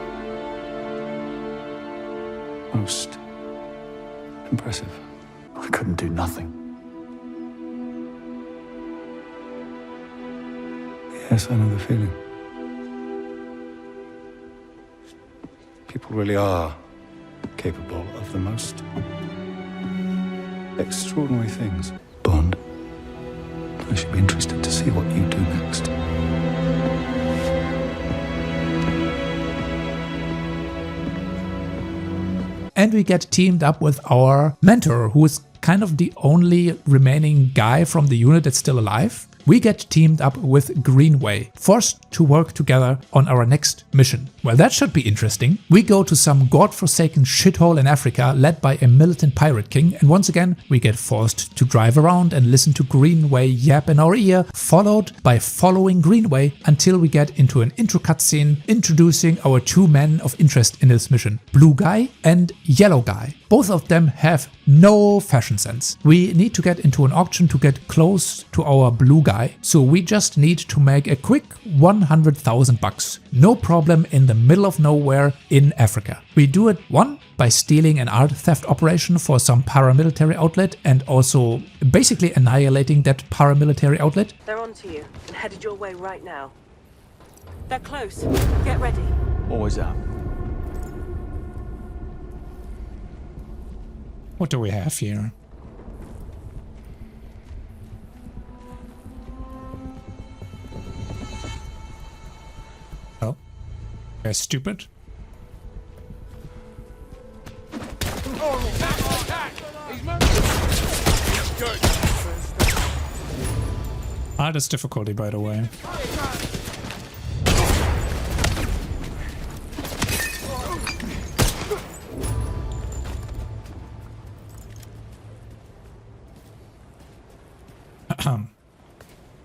Most impressive. I couldn't do nothing. Yes, I know the feeling. People really are capable of the most extraordinary things. Bond, I should be interested to see what you do next. And we get teamed up with our mentor, who is kind of the only remaining guy from the unit that's still alive. We get teamed up with Greenway, forced to work together on our next mission. Well, that should be interesting. We go to some godforsaken shithole in Africa led by a militant pirate king, and once again we get forced to drive around and listen to Greenway yap in our ear, followed by following Greenway until we get into an intro cutscene introducing our two men of interest in this mission, Blue Guy and Yellow Guy. Both of them have no fashion sense. We need to get into an auction to get close to our blue guy, so we just need to make a quick 100,000 bucks. No problem, in the middle of nowhere in Africa. We do it, one, by stealing an art theft operation for some paramilitary outlet and also basically annihilating that paramilitary outlet. They're onto you and headed your way right now. They're close. Get ready. Always out. What do we have here? Oh, they're stupid. Hardest difficulty, by the way.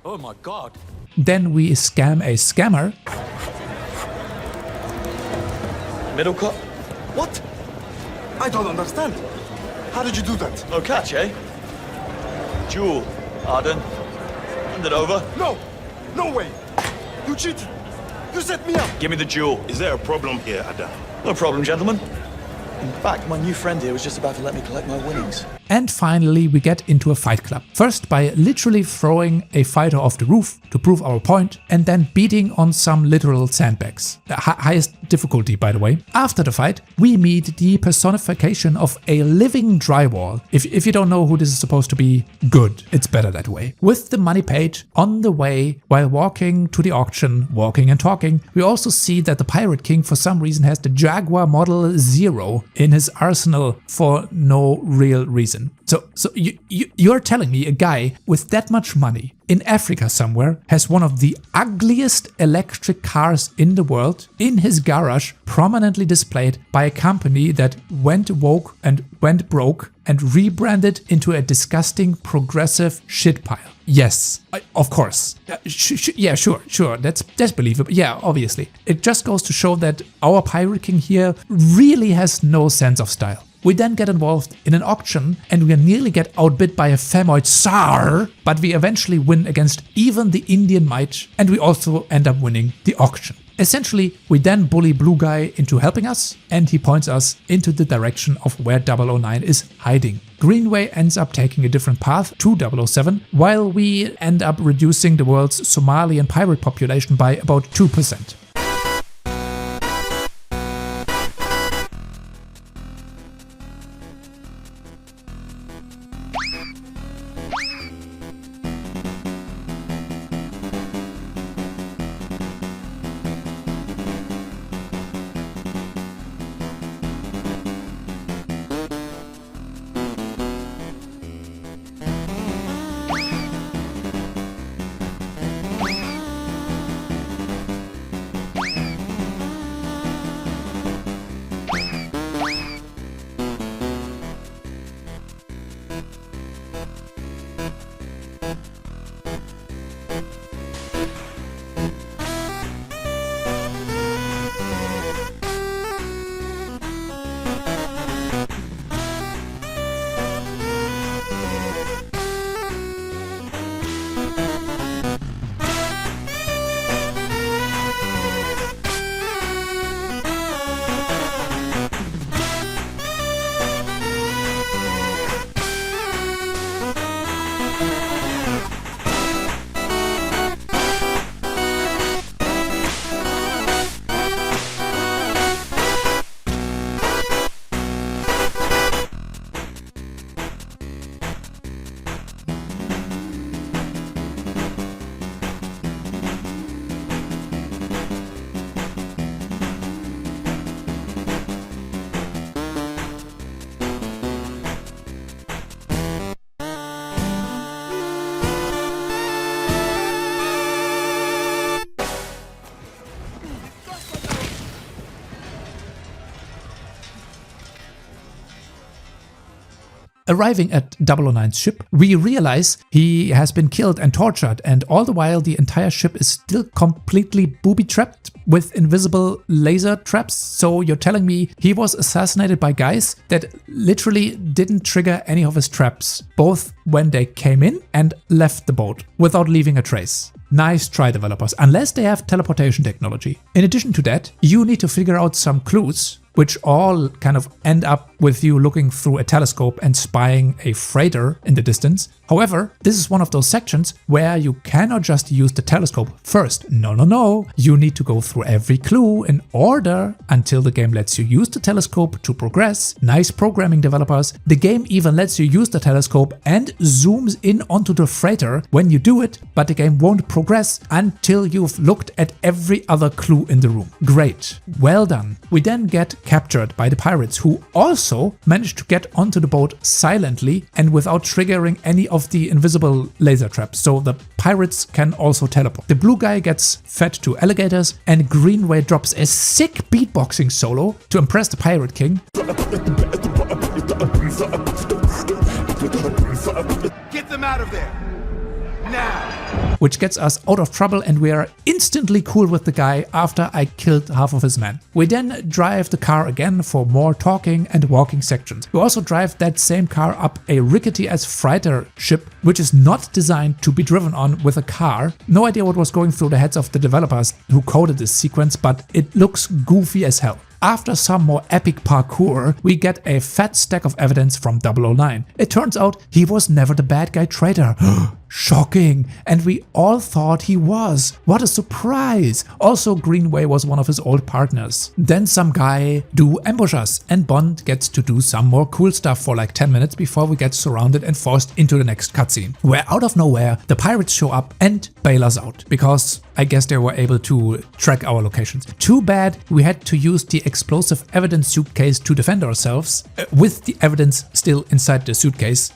Oh my god. Then we scam a scammer. Middle cut? What? I don't understand. How did you do that? No catch, eh? Jewel, Arden. Hand it over. No! No way! You cheated! You set me up! Give me the jewel. Is there a problem here, Ada? No problem, gentlemen. In fact, my new friend here was just about to let me collect my winnings. And finally we get into a fight club. First by literally throwing a fighter off the roof to prove our point, and then beating on some literal sandbags. The highest difficulty, by the way. After the fight we meet the personification of a living drywall. If you don't know who this is supposed to be, good, it's better that way. With the money paid, on the way, while walking to the auction, walking and talking, we also see that the Pirate King for some reason has the Jaguar Model 0 in his arsenal for no real reason. So you're telling me a guy with that much money in Africa somewhere has one of the ugliest electric cars in the world in his garage, prominently displayed by a company that went woke and went broke and rebranded into a disgusting progressive shit pile? Yes, of course. Yeah, sure, that's believable. Yeah, obviously. It just goes to show that our Pirate King here really has no sense of style. We then get involved in an auction and we nearly get outbid by a Femoid Tsar, but we eventually win against even the Indian might, and we also end up winning the auction. Essentially, we then bully Blue Guy into helping us, and he points us into the direction of where 009 is hiding. Greenway ends up taking a different path to 007, while we end up reducing the world's Somalian pirate population by about 2%. Arriving at 009's ship, we realize he has been killed and tortured, and all the while the entire ship is still completely booby-trapped with invisible laser traps. So you're telling me he was assassinated by guys that literally didn't trigger any of his traps, both when they came in and left the boat, without leaving a trace. Nice try, developers, unless they have teleportation technology. In addition to that, you need to figure out some clues, which all kind of end up with you looking through a telescope and spying a freighter in the distance. However, this is one of those sections where you cannot just use the telescope first. No. You need to go through every clue in order until the game lets you use the telescope to progress. Nice programming, developers. The game even lets you use the telescope and zooms in onto the freighter when you do it, but the game won't progress until you've looked at every other clue in the room. Great. Well done. We then get captured by the pirates, who also managed to get onto the boat silently and without triggering any of the invisible laser traps, so the pirates can also teleport. The blue guy gets fed to alligators, and Greenway drops a sick beatboxing solo to impress the Pirate King. Get them out of there! Now! Which gets us out of trouble, and we are instantly cool with the guy after I killed half of his men. We then drive the car again for more talking and walking sections. We also drive that same car up a rickety-ass freighter ship, which is not designed to be driven on with a car. No idea what was going through the heads of the developers who coded this sequence, but it looks goofy as hell. After some more epic parkour, we get a fat stack of evidence from 009. It turns out he was never the bad guy traitor. Shocking! And we all thought he was. What a surprise! Also, Greenway was one of his old partners. Then some guy do ambush us, and Bond gets to do some more cool stuff for like 10 minutes before we get surrounded and forced into the next cutscene, where out of nowhere the pirates show up and bail us out, because I guess they were able to track our locations. Too bad we had to use the explosive evidence suitcase to defend ourselves, with the evidence still inside the suitcase.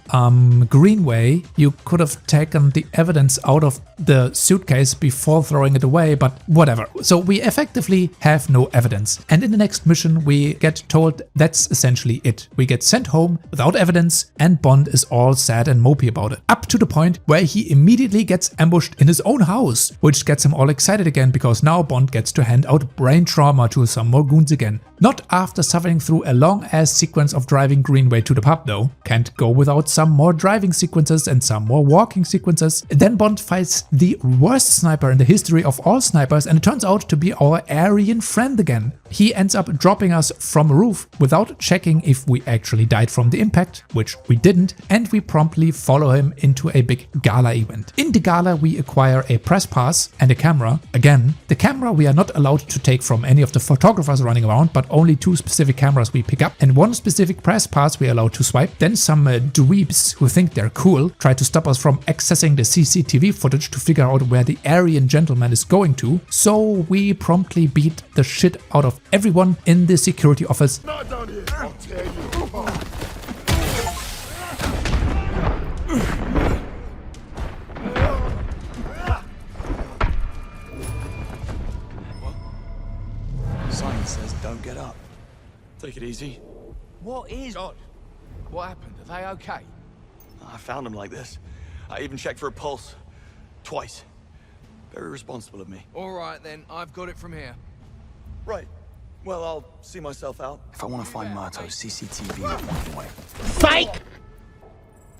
Greenway, you could have taken the evidence out of the suitcase before throwing it away, but whatever. So we effectively have no evidence. And in the next mission, we get told that's essentially it. We get sent home without evidence, and Bond is all sad and mopey about it. Up to the point where he immediately gets ambushed in his own house, which gets him all excited again, because now Bond gets to hand out brain trauma to some more goons again. Not after suffering through a long-ass sequence of driving Greenway to the pub though. Can't go without some more driving sequences and some more walking sequences. Then Bond fights the worst sniper in the history of all snipers, and it turns out to be our Aryan friend again. He ends up dropping us from a roof without checking if we actually died from the impact, which we didn't, and we promptly follow him into a big gala event. In the gala we acquire a press pass and a camera. Again, the camera we are not allowed to take from any of the photographers running around, but only 2 specific cameras we pick up, and 1 specific press pass we are allowed to swipe. Then some dweebs who think they're cool try to stop us from accessing the CCTV footage to figure out where the Aryan gentleman is going to, so we promptly beat the shit out of everyone in the security office. Not down here, I'll tell you. Sign says don't get up. Take it easy. What is... God, what happened? Are they okay? I found him like this. I even checked for a pulse. Twice. Very responsible of me. All right, then. I've got it from here. Right. Well, I'll see myself out. If I want to find Murtaugh's CCTV will find a way. Fake!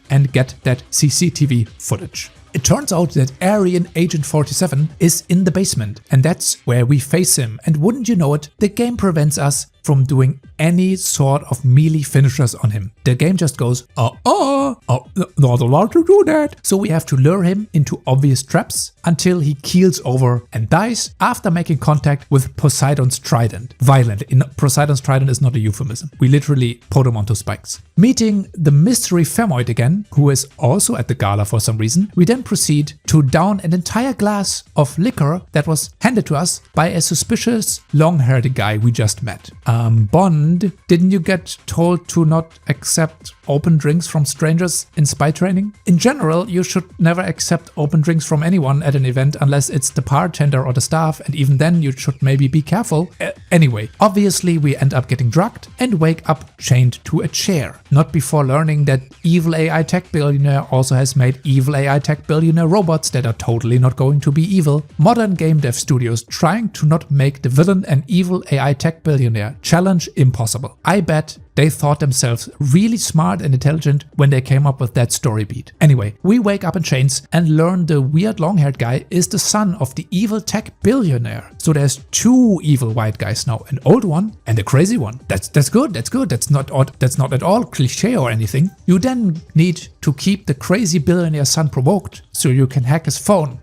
And get that CCTV footage. It turns out that Aryan Agent 47 is in the basement, and that's where we face him. And wouldn't you know it, the game prevents us from doing any sort of melee finishers on him. The game just goes, not allowed to do that. So we have to lure him into obvious traps until he keels over and dies after making contact with Poseidon's trident. Violently. Poseidon's trident is not a euphemism. We literally put him onto spikes. Meeting the mystery Femoid again, who is also at the gala for some reason, we then proceed to down an entire glass of liquor that was handed to us by a suspicious long-haired guy we just met. Bond, didn't you get told to not accept open drinks from strangers in spy training? In general, you should never accept open drinks from anyone at an event unless it's the bartender or the staff, and even then you should maybe be careful. Anyway, obviously we end up getting drugged and wake up chained to a chair. Not before learning that evil AI tech billionaire also has made evil AI tech billionaire robots that are totally not going to be evil. Modern game dev studios trying to not make the villain an evil AI tech billionaire. Challenge impossible. I bet they thought themselves really smart and intelligent when they came up with that story beat. Anyway, we wake up in chains and learn the weird long-haired guy is the son of the evil tech billionaire. So there's two evil white guys now, an old one and a crazy one. That's good, that's good, that's not at all cliché or anything. You then need to keep the crazy billionaire son provoked so you can hack his phone.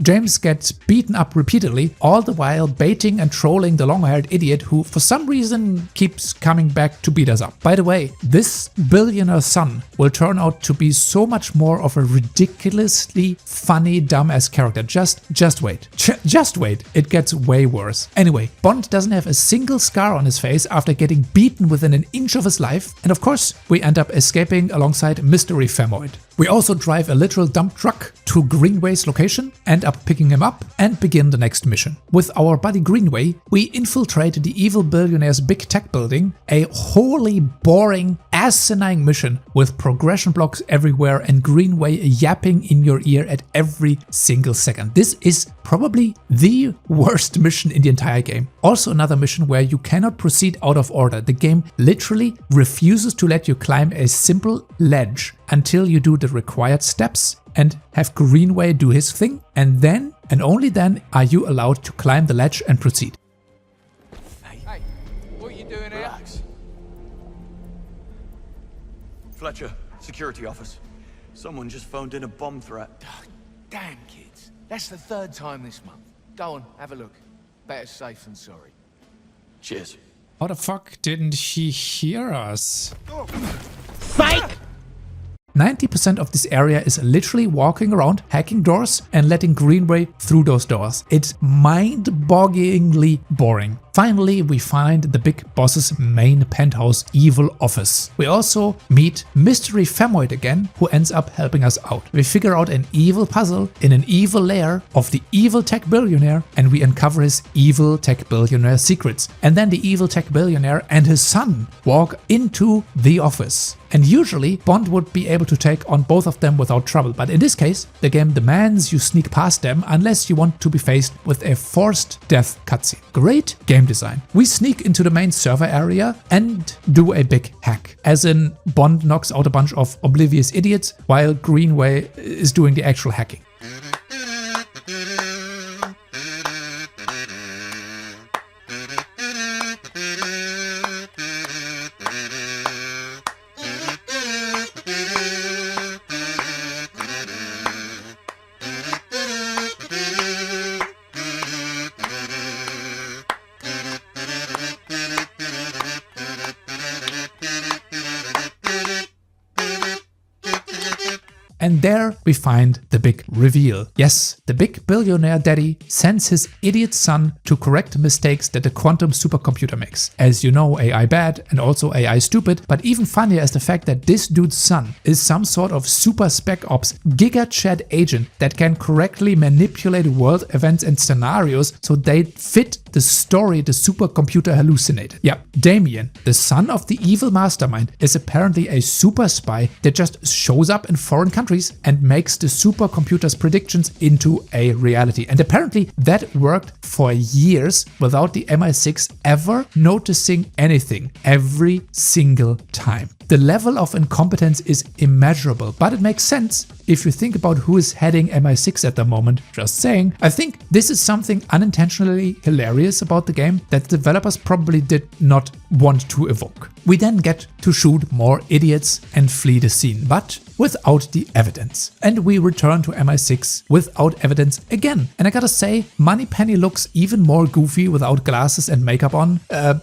James gets beaten up repeatedly, all the while baiting and trolling the long-haired idiot who for some reason keeps coming back to beat us up. By the way, this billionaire son will turn out to be so much more of a ridiculously funny dumbass character. Just wait. Just wait. It gets way worse. Anyway, Bond doesn't have a single scar on his face after getting beaten within an inch of his life, and of course we end up escaping alongside Mystery Femoid. We also drive a literal dump truck to Greenway's location, end up picking him up, and begin the next mission. With our buddy Greenway, we infiltrate the evil billionaire's big tech building, a wholly boring, asinine mission with progression blocks everywhere and Greenway yapping in your ear at every single second. This is probably the worst mission in the entire game. Also another mission where you cannot proceed out of order. The game literally refuses to let you climb a simple ledge until you do the required steps and have Greenway do his thing, and then and only then are you allowed to climb the ledge and proceed. Hey, what are you doing here? Relax. Fletcher, security office. Someone just phoned in a bomb threat. Oh, damn, kids. That's the third time this month. Go on, have a look. Better safe than sorry. Cheers. How the fuck didn't he hear us? Psych! 90% of this area is literally walking around, hacking doors and letting Greenway through those doors. It's mind-bogglingly boring. Finally, we find the big boss's main penthouse evil office. We also meet Mystery Femoid again, who ends up helping us out. We figure out an evil puzzle in an evil lair of the evil tech billionaire, and we uncover his evil tech billionaire secrets. And then the evil tech billionaire and his son walk into the office. And usually Bond would be able to take on both of them without trouble, but in this case the game demands you sneak past them unless you want to be faced with a forced death cutscene. Great game design. We sneak into the main server area and do a big hack, as in Bond knocks out a bunch of oblivious idiots while Greenway is doing the actual hacking. And there we find the big reveal. Yes, the big billionaire daddy sends his idiot son to correct mistakes that the quantum supercomputer makes. As you know, AI bad and also AI stupid, but even funnier is the fact that this dude's son is some sort of super spec ops giga chat agent that can correctly manipulate world events and scenarios so they fit the story the supercomputer hallucinated. Yeah, Damien, the son of the evil mastermind, is apparently a super spy that just shows up in foreign countries and makes the supercomputer's predictions into a reality. And apparently that worked for years without the MI6 ever noticing anything every single time. The level of incompetence is immeasurable, but it makes sense if you think about who is heading MI6 at the moment. Just saying. I think this is something unintentionally hilarious about the game that developers probably did not want to evoke. We then get to shoot more idiots and flee the scene, but without the evidence. And we return to MI6 without evidence again. And I gotta say, Moneypenny looks even more goofy without glasses and makeup on.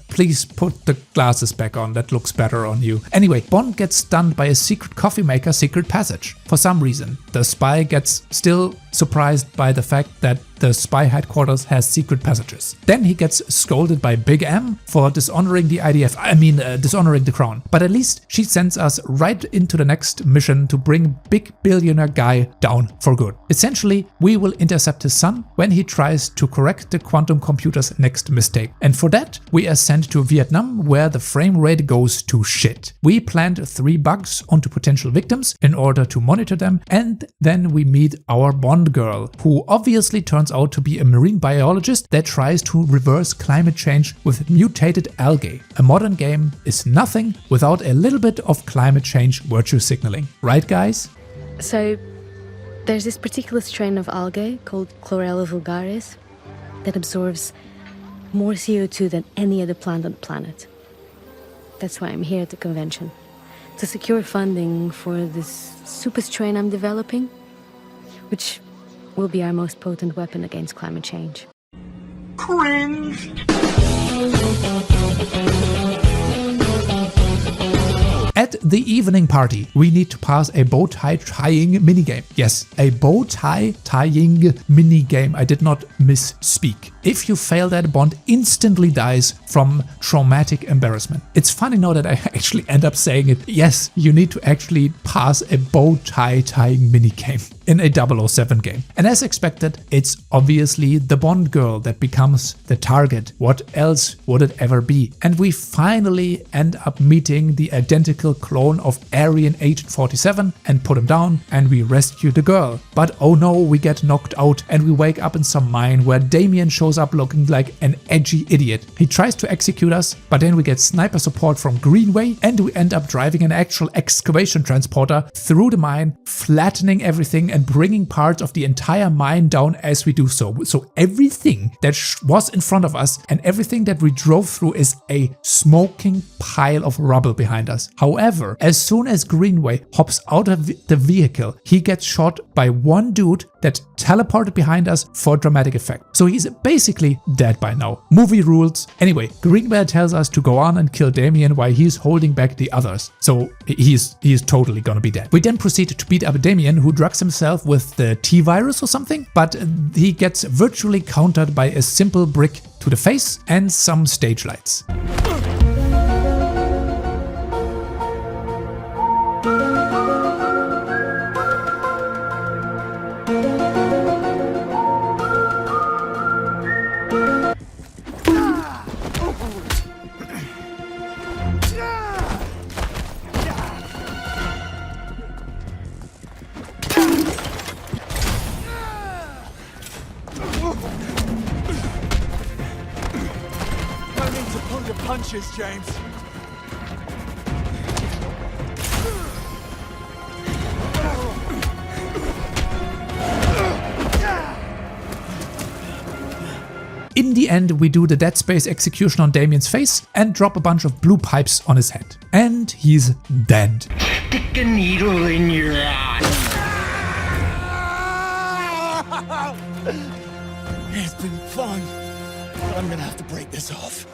Please put the glasses back on, that looks better on you. Anyway, Bond gets stunned by a secret coffee maker secret passage. For some reason, the spy gets still surprised by the fact that the spy headquarters has secret passages. Then he gets scolded by Big M for dishonoring the IDF, dishonoring the crown. But at least she sends us right into the next mission to bring big billionaire guy down for good. Essentially, we will intercept his son when he tries to correct the quantum computer's next mistake. And for that, we are sent to Vietnam, where the frame rate goes to shit. We plant 3 bugs onto potential victims in order to monitor them, and then we meet our Bond girl, who obviously turns out to be a marine biologist that tries to reverse climate change with mutated algae. A modern game is nothing without a little bit of climate change virtue signaling. Right, guys? So, there's this particular strain of algae called Chlorella vulgaris that absorbs more CO2 than any other plant on the planet. That's why I'm here at the convention, to secure funding for this super strain I'm developing, which will be our most potent weapon against climate change. Cringe! At the evening party, we need to pass a bow tie tying minigame. Yes, a bow tie tying minigame. I did not misspeak. If you fail that, Bond instantly dies from traumatic embarrassment. It's funny now that I actually end up saying it. Yes, you need to actually pass a bow tie tying minigame in a 007 game. And as expected, it's obviously the Bond girl that becomes the target. What else would it ever be? And we finally end up meeting the identical clone of Aryan Agent 47 and put him down, and we rescue the girl. But oh no, we get knocked out and we wake up in some mine where Damien shows up looking like an edgy idiot. He tries to execute us, but then we get sniper support from Greenway, and we end up driving an actual excavation transporter through the mine, flattening everything and bringing parts of the entire mine down as we do so. So everything that was in front of us and everything that we drove through is a smoking pile of rubble behind us. However, as soon as Greenway hops out of the vehicle, he gets shot by one dude that teleported behind us for dramatic effect. So he's basically dead by now. Movie rules. Anyway, Greenway tells us to go on and kill Damien while he's holding back the others. So he's totally gonna be dead. We then proceed to beat up Damien, who drugs himself with the T-virus or something, but he gets virtually countered by a simple brick to the face and some stage lights. Punches, James. In the end, we do the Dead Space execution on Damien's face and drop a bunch of blue pipes on his head. And he's dead. Stick a needle in your eye. It's been fun, but I'm gonna have to break this off.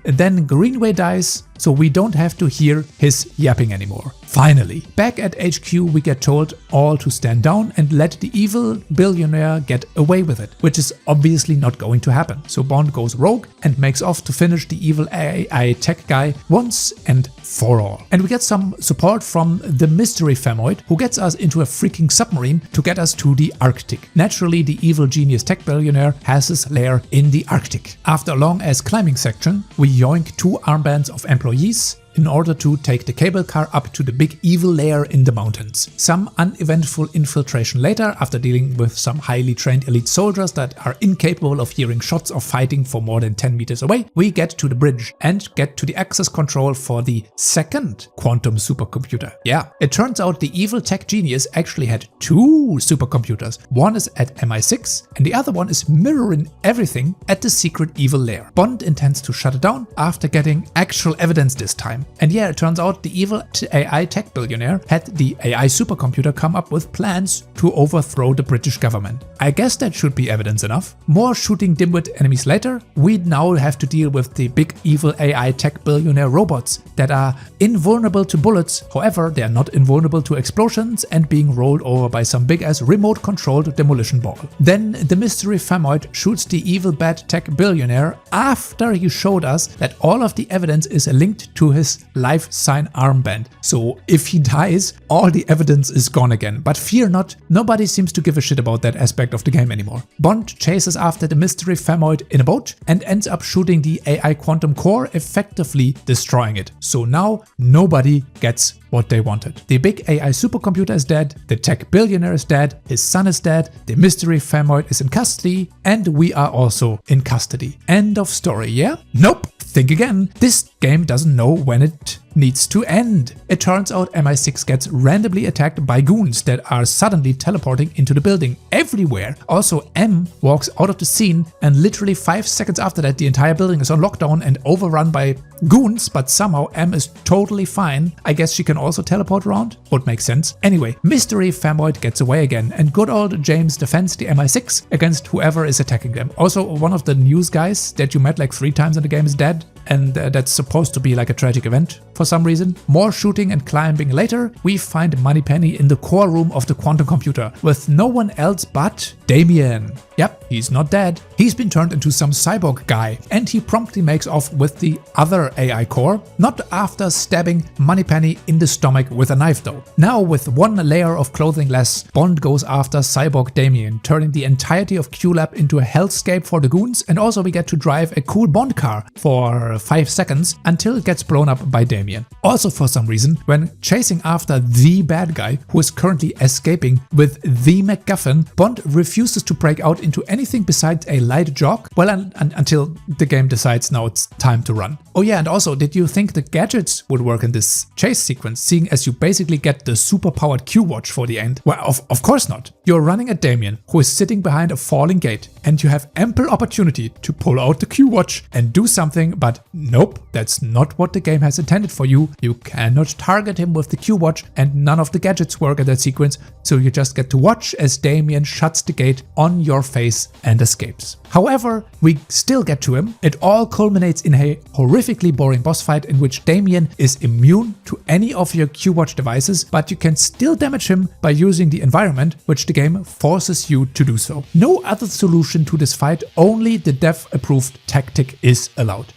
Then Greenway dies, so we don't have to hear his yapping anymore. Finally, back at HQ we get told all to stand down and let the evil billionaire get away with it, which is obviously not going to happen. So Bond goes rogue and makes off to finish the evil AI tech guy once and for all. And we get some support from the mystery Famoid, who gets us into a freaking submarine to get us to the Arctic. Naturally, the evil genius tech billionaire has his lair in the Arctic. After a long ass climbing section, we yoink 2 armbands of employees in order to take the cable car up to the big evil lair in the mountains. Some uneventful infiltration later, after dealing with some highly trained elite soldiers that are incapable of hearing shots or fighting for more than 10 meters away, we get to the bridge and get to the access control for the second quantum supercomputer. Yeah, it turns out the evil tech genius actually had 2 supercomputers. One is at MI6 and the other one is mirroring everything at the secret evil lair. Bond intends to shut it down after getting actual evidence this time. time. And yeah, it turns out the evil AI tech billionaire had the AI supercomputer come up with plans to overthrow the British government. I guess that should be evidence enough. More shooting dimwit enemies later, we now have to deal with the big evil AI tech billionaire robots that are invulnerable to bullets. However, they are not invulnerable to explosions and being rolled over by some big ass remote controlled demolition ball. Then the mystery Famoid shoots the evil bad tech billionaire after he showed us that all of the evidence is linked to his life sign armband. So if he dies, all the evidence is gone again. But fear not, nobody seems to give a shit about that aspect of the game anymore. Bond chases after the mystery Famoid in a boat and ends up shooting the AI quantum core, effectively destroying it. So now nobody gets what they wanted. The big AI supercomputer is dead, the tech billionaire is dead, his son is dead, the mystery Famoid is in custody, and we are also in custody. End of story, yeah? Nope. Think again. This game doesn't know when it needs to end. It turns out MI6 gets randomly attacked by goons that are suddenly teleporting into the building everywhere. Also, M walks out of the scene and literally 5 seconds after that the entire building is on lockdown and overrun by goons, but somehow M is totally fine. I guess she can also teleport around? Would make sense. Anyway, mystery Famoid gets away again and good old James defends the MI6 against whoever is attacking them. Also, one of the news guys that you met like 3 times in the game is dead, and that's supposed to be like a tragic event for some reason. More shooting and climbing later, we find Moneypenny in the core room of the quantum computer with no one else but Damien. Yep, he's not dead. He's been turned into some cyborg guy and he promptly makes off with the other AI core, not after stabbing Moneypenny in the stomach with a knife though. Now with one layer of clothing less, Bond goes after cyborg Damien, turning the entirety of Q-Lab into a hellscape for the goons, and also we get to drive a cool Bond car for 5 seconds until it gets blown up by Damien. Also for some reason, when chasing after the bad guy who is currently escaping with the MacGuffin, Bond refuses to break out into anything besides a light jog, well, until the game decides now it's time to run. Oh yeah, and also, did you think the gadgets would work in this chase sequence, seeing as you basically get the super-powered Q-Watch for the end? Well, of course not. You're running at Damien, who is sitting behind a falling gate, and you have ample opportunity to pull out the Q-Watch and do something, but nope, that's not what the game has intended for you. You cannot target him with the Q-Watch, and none of the gadgets work in that sequence, so you just get to watch as Damien shuts the gate on your face and escapes. However, we still get to him. It all culminates in a horrifically boring boss fight in which Damien is immune to any of your Q-Watch devices, but you can still damage him by using the environment, which the game forces you to do so. No other solution to this fight, only the dev-approved tactic is allowed.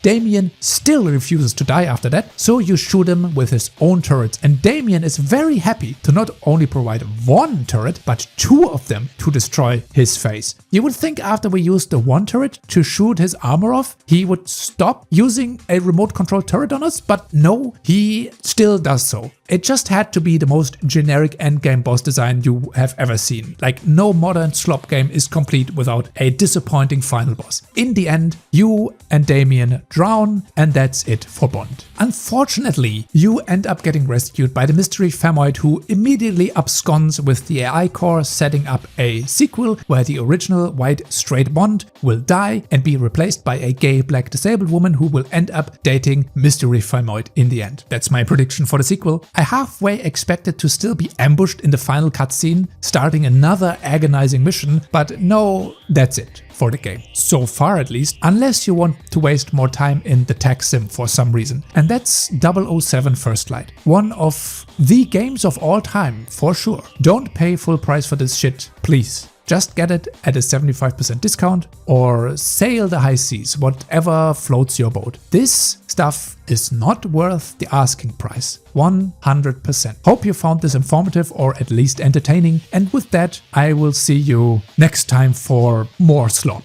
Damien still refuses to die after that, so you shoot him with his own turrets, and Damien is very happy to not only provide one turret, but 2 of them to destroy his face. You would think after we used the one turret to shoot his armor off, he would stop using a remote control turret on us, but no, he still does so. It just had to be the most generic endgame boss design you have ever seen. Like, no modern Slop game is complete without a disappointing final boss. In the end, you and Damien drown, and that's it for Bond. Unfortunately, you end up getting rescued by the mystery Famoid, who immediately absconds with the AI core, setting up a sequel where the original white straight Bond will die and be replaced by a gay black disabled woman who will end up dating mystery Famoid in the end. That's my prediction for the sequel. I halfway expected to still be ambushed in the final cutscene, starting another agonizing mission, but no, that's it for the game. So far at least, unless you want to waste more time in the tech sim for some reason. And that's 007 First Light. One of the games of all time, for sure. Don't pay full price for this shit, please. Just get it at a 75% discount or sail the high seas, whatever floats your boat. This stuff is not worth the asking price. 100%. Hope you found this informative or at least entertaining. And with that, I will see you next time for more Slop.